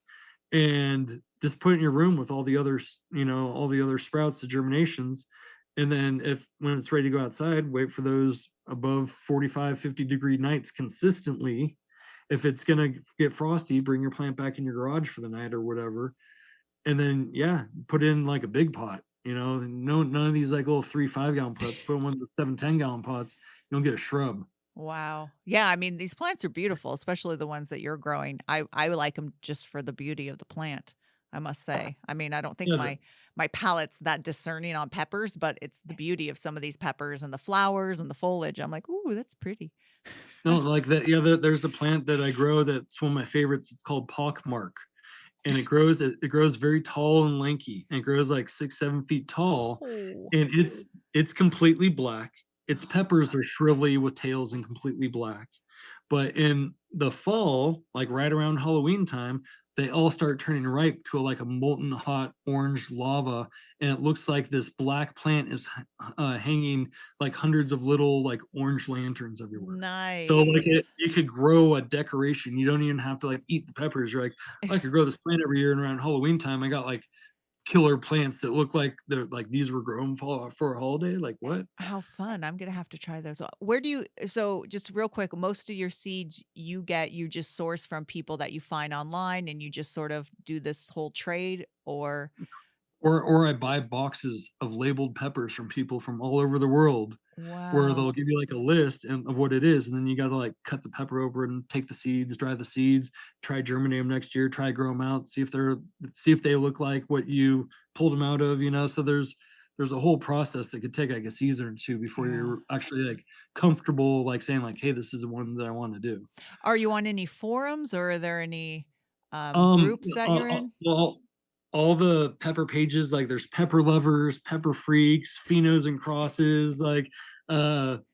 and just put it in your room with all the others, all the other sprouts, the germinations. And then if when it's ready to go outside, wait for those above 45, 50-degree nights consistently. If it's gonna get frosty, bring your plant back in your garage for the night or whatever. And then yeah, put in like a big pot. No, none of these like little 3, 5 gallon pots. Put in one of the 7, 10 gallon pots. You don't get a shrub. Wow. Yeah, I mean, these plants are beautiful, especially the ones that you're growing. I like them just for the beauty of the plant, I must say. I mean, I don't think Yeah, my palate's that discerning on peppers, but it's the beauty of some of these peppers and the flowers and the foliage. I'm like, "Ooh, that's pretty." no, like that. Yeah, there's a plant that I grow that's one of my favorites. It's called pockmark, and it grows very tall and lanky, and it grows like 6, 7 feet tall, Oh. and it's completely black. Its peppers are shrivelly with tails and completely black. But in the fall, like right around Halloween time, they all start turning ripe to like a molten hot orange lava, and it looks like this black plant is hanging like hundreds of little like orange lanterns everywhere. So like Nice. you could grow a decoration. You don't even have to like eat the peppers. You're like, I could grow this plant every year, and around Halloween time, I got like killer plants that look like they're like these were grown for a holiday. Like what? How fun. I'm gonna have to try those. Where do you so just real quick, most of your seeds you just source from people that you find online and you just sort of do this whole trade or Or I buy boxes of labeled peppers from people from all over the world, where wow. they'll give you like a list of what it is, and then you got to like cut the pepper over and take the seeds, dry the seeds, try germinate them next year, try grow them out, see if they look like what you pulled them out of. So there's a whole process that could take like a season or two before Yeah. you're actually like comfortable, like saying like, hey, this is the one that I want to do. Are you on any forums or are there any, Um, groups that uh, you're uh, in? well, all the pepper pages, like there's pepper lovers, pepper freaks, phenos and crosses, like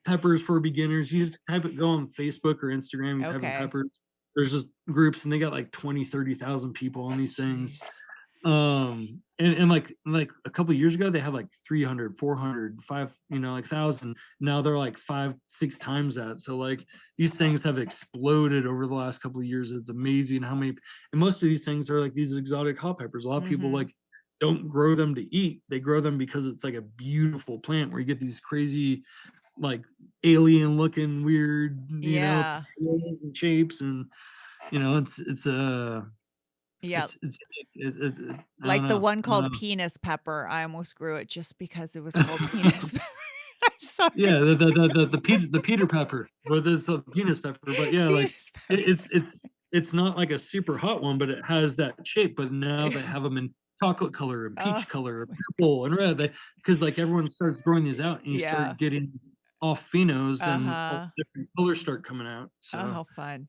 peppers for beginners. You just go on Facebook or Instagram, you type in Okay. peppers. There's just groups and they got like 20, 30,000 people on these things. Jeez. And like a couple years ago, they had like 300, 400, 5, like 1,000. Now they're like 5, 6 times that. So like these things have exploded over the last couple of years. It's amazing how many, and most of these things are like these exotic hot peppers. A lot of people Mhm. like don't grow them to eat. They grow them because it's like a beautiful plant where you get these crazy, like alien looking weird, Yeah. shapes. And, Yeah. it's I don't Like the know. one I don't called know. penis pepper. I almost grew it just because it was called penis pepper. Yeah, the Peter pepper, but this penis pepper, but yeah, like Penis it, pepper. it's not like a super hot one, but it has that shape. But now they Yeah. have them in chocolate color and Oh, peach color and purple and red. Because like everyone starts growing these out, and you yeah. start getting off phenos, and all Uh-huh. different colors start coming out. Oh, So how fun.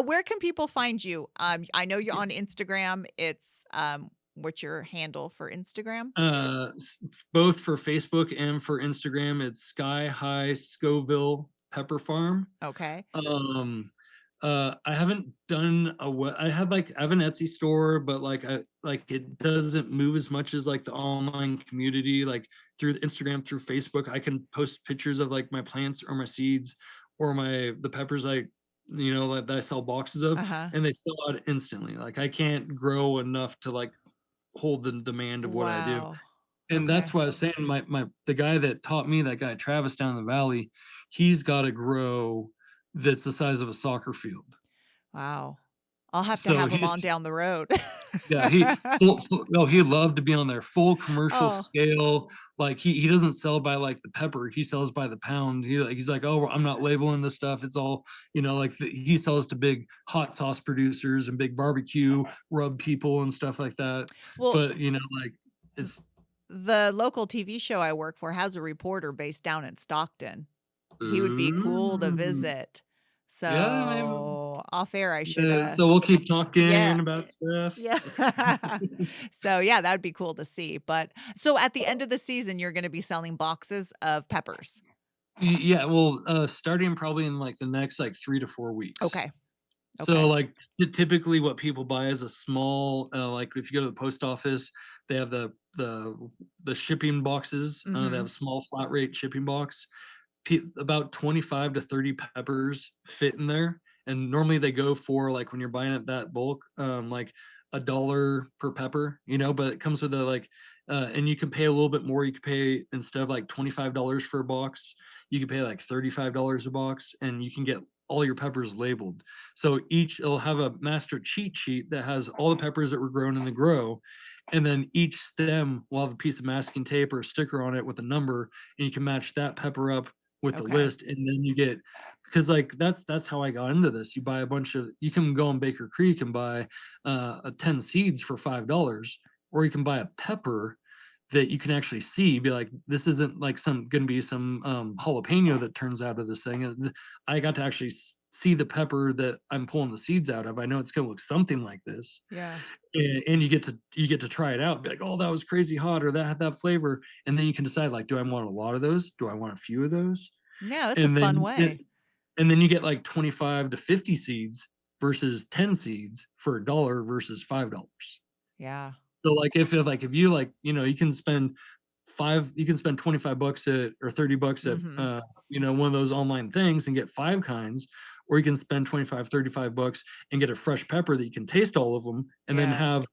Where can people find you? I know you're on Instagram. It's, what's your handle for Instagram? both for Facebook and for Instagram, it's Sky High Scoville Pepper Farm. Okay. Um, I haven't done I have an Etsy store, but it doesn't move as much as like the online community, like through Instagram, through Facebook. I can post pictures of like my plants or my seeds or the peppers like that I sell boxes of, Uh-huh. and they sell out instantly. Like I can't grow enough to like hold the demand of what I do. Wow. And that's Okay. why I was saying the guy that taught me, that guy Travis down in the valley, he's got to grow that's the size of a soccer field. Wow. I'll have to So have him he's on down the road. yeah, no, he'd love to be on there full commercial Oh, scale. Like he doesn't sell by like the pepper, he sells by the pound. He's like, oh, I'm not labeling this stuff. It's all, he sells to big hot sauce producers and big barbecue rub people and stuff like that. well, But like it's the local TV show I work for has a reporter based down in Stockton. He would be cool to ooh. visit. Yeah, maybe. So, off air, I should, So we'll keep yeah, talking about stuff. yeah. So, yeah, that'd be cool to see, but so at the end of the season, you're gonna be selling boxes of peppers? Yeah, well, starting probably in like the next like 3 to 4 weeks. Okay, So, okay. like, typically what people buy is a small, like, if you go to the post office, they have the shipping boxes. They have Mhm. a small flat rate shipping box. About 25 to 30 peppers fit in there, and normally they go for like when you're buying it that bulk, like $1 per pepper, but it comes with and you can pay a little bit more. You can pay, instead of like $25 for a box, you can pay like $35 a box, and you can get all your peppers labeled. So it'll have a master cheat sheet that has all the peppers that were grown in the grow, and then each stem will have a piece of masking tape or a sticker on it with a number, and you can match that pepper up with the Okay. list, and then you get, because like that's how I got into this. You can go on Baker Creek and buy 10 seeds for $5, or you can buy a pepper that you can actually see, be like, this isn't like gonna be some jalapeno that turns out of this thing. I got to actually see the pepper that I'm pulling the seeds out of. I know it's gonna look something like this, Yeah. and you get to try it out, be like, oh, that was crazy hot, or that had that flavor, and then you can decide, like, do I want a lot of those, do I want a few of those, Yeah, that's a and fun then way. you get like 25 to 50 seeds versus 10 seeds for $1 versus $5. Yeah. So like if you like, you can spend 25 bucks at or 30 bucks at Mhm. one of those online things and get five kinds, or you can spend 25, 35 bucks and get a fresh pepper that you can taste all of them, and then Yeah, have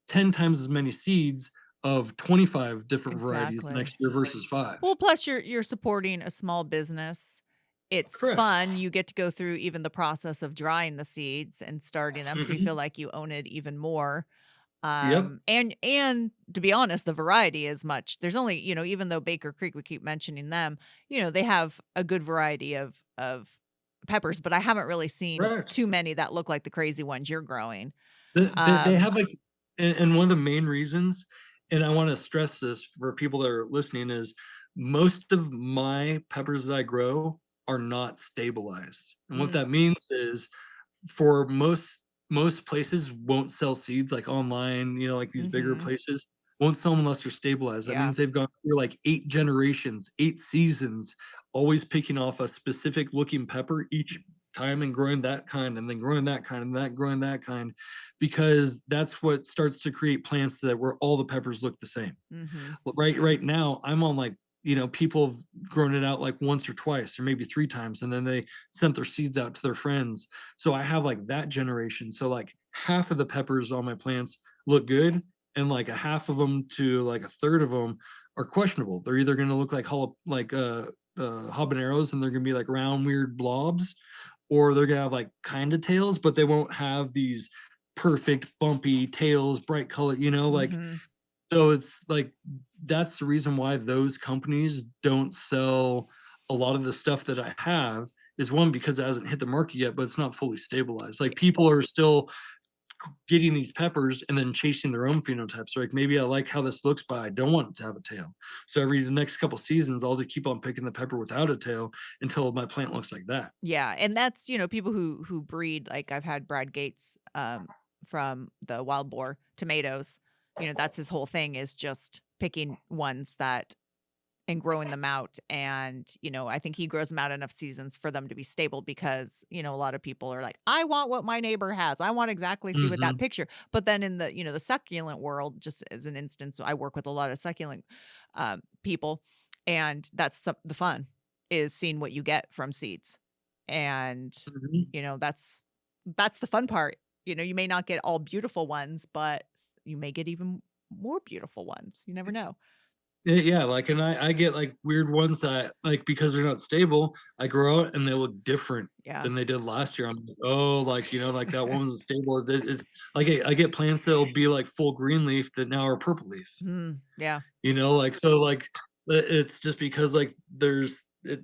10 times as many seeds of 25 different varieties exactly. next year versus five. Well, plus you're supporting a small business. It's Correct. fun. You get to go through even the process of drying the seeds and starting them, so you feel Mhm. like you own it even more. Yep. And to be honest, the variety is much. There's only, even though Baker Creek, we keep mentioning them, they have a good variety of peppers, but I haven't really seen Correct. too many that look like the crazy ones you're growing. They Um, have like, and one of the main reasons, and I want to stress this for people that are listening, is most of my peppers that I grow are not stabilized. And what mm, that means is, for most places won't sell seeds like online, like these bigger mhm, places won't sell them unless they're stabilized. That yeah, means they've gone through like 8 generations, 8 seasons, always picking off a specific looking pepper each time, and growing that kind, and then growing that kind, and growing that kind, because that's what starts to create plants that where all the peppers look the same. mhm, Well, right now, I'm on like, people have grown it out like once or twice or maybe 3 times, and then they sent their seeds out to their friends. So I have like that generation. So like half of the peppers on my plants look good, and like a half of them to like a third of them are questionable. They're either going to look like habaneros, and they're going to be like round weird blobs, or they're going to have like kind of tails, but they won't have these perfect bumpy tails, bright color, like, mhm. so it's like that's the reason why those companies don't sell a lot of the stuff that I have is one because it hasn't hit the market yet, but it's not fully stabilized. Like people are still getting these peppers and then chasing their own phenotypes. Like maybe I like how this looks, but I don't want it to have a tail. So every the next couple seasons, I'll just keep on picking the pepper without a tail until my plant looks like that. Yeah, and that's, people who breed, like I've had Brad Gates from the wild boar tomatoes. That's his whole thing, is just picking ones that and growing them out. And, I think he grows them out enough seasons for them to be stable because, a lot of people are like, I want what my neighbor has. I want exactly see what that Hmm. picture. But then in the, the succulent world, just as an instance, I work with a lot of succulent people, and that's the fun, is seeing what you get from seeds. And, Hmm. that's the fun part. You may not get all beautiful ones, but you may get even more beautiful ones. You never know. Yeah, like, and I get like weird ones that like because they're not stable, I grow out and they look different Yeah. than they did last year. I'm like, oh, like like that one wasn't stable. Like I get plants that'll be like full green leaf that now are purple leaf. Yeah. Like so like it's just because like there's it,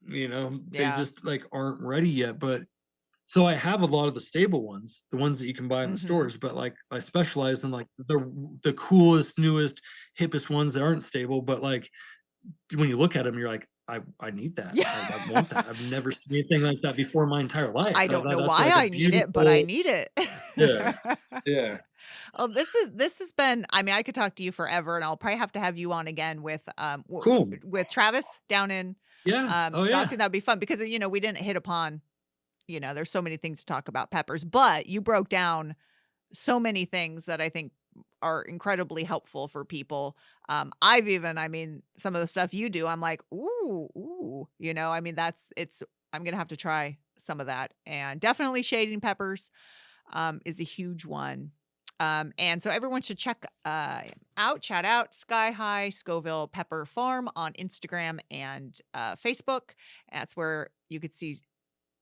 they Yeah. just like aren't ready yet. But so I have a lot of the stable ones, the ones that you can buy in the Mhm. stores, but, like, I specialize in, like, the coolest, newest, hippest ones that aren't stable, but, like, when you look at them, 'em, you're like, I need that. Yeah. I want that. I've never seen anything like that before in my entire life. I don't know That's, why like, a I need it, but I beautiful. need it. Yeah, yeah. Oh, this has been, I mean, I could talk to you forever, and I'll probably have to have you on again with, Cool. with Travis down in, Yeah. Oh, yeah. Stockton. That'd be fun because, we didn't hit upon, there's so many things to talk about peppers, but you broke down so many things that I think are incredibly helpful for people. I mean, some of the stuff you do, I'm like, ooh, ooh, I mean, I'm gonna have to try some of that, and definitely shading peppers is a huge one. And so everyone should chat out Sky High Scoville Pepper Farm on Instagram and Facebook. That's where you could see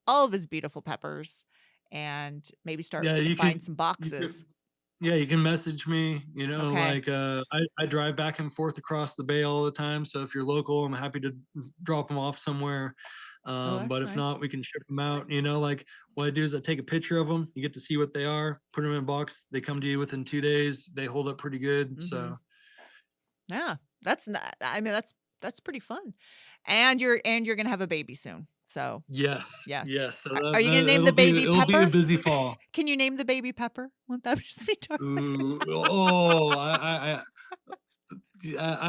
all of his beautiful peppers and maybe start Yeah, buying some you boxes. can yeah, you can message me, Okay. like, I drive back and forth across the bay all the time, so if you're local, I'm happy to drop them off somewhere, Oh, but that's if nice. not, we can ship them out, like, what I do is I take a picture of them. You get to see what they are, put them in a box, they come to you within 2 days, they hold up pretty good, Mhm. so Yeah. That's not I mean, that's pretty fun. And you're gonna have a baby soon. So, yes, yes. yes, so Are you gonna name the it'll be baby it'll be a Pepper? busy fall. Can you name the baby Pepper? Won't that just be Ooh, terrific? oh, yeah,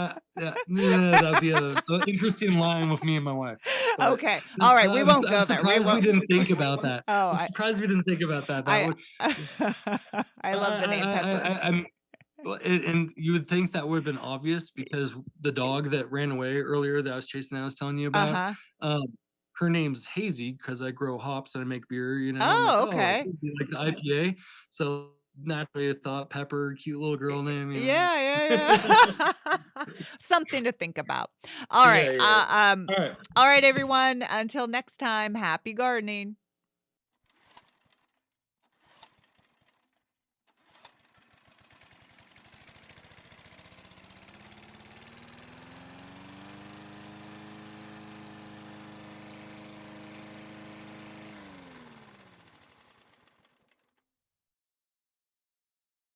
that'd be a interesting line with me and my wife, but Okay. All right, we won't I'm go there. We surprised we won't. didn't think about that. Oh, I'm surprised we didn't think about that. That I would I love the name Pepper. I'm well, and you would think that would've been obvious because the dog that ran away earlier that I was chasing that I was telling you about, Uh-huh. um, her name's Hazy because I grow hops and I make beer, I'm like, Oh, "Oh, okay. you like the IPA?" So, naturally, I thought Pepper, cute little girl name. Yeah, yeah, yeah. Something to think about. All right. Yeah, yeah. Alright. All right, everyone. Until next time, happy gardening.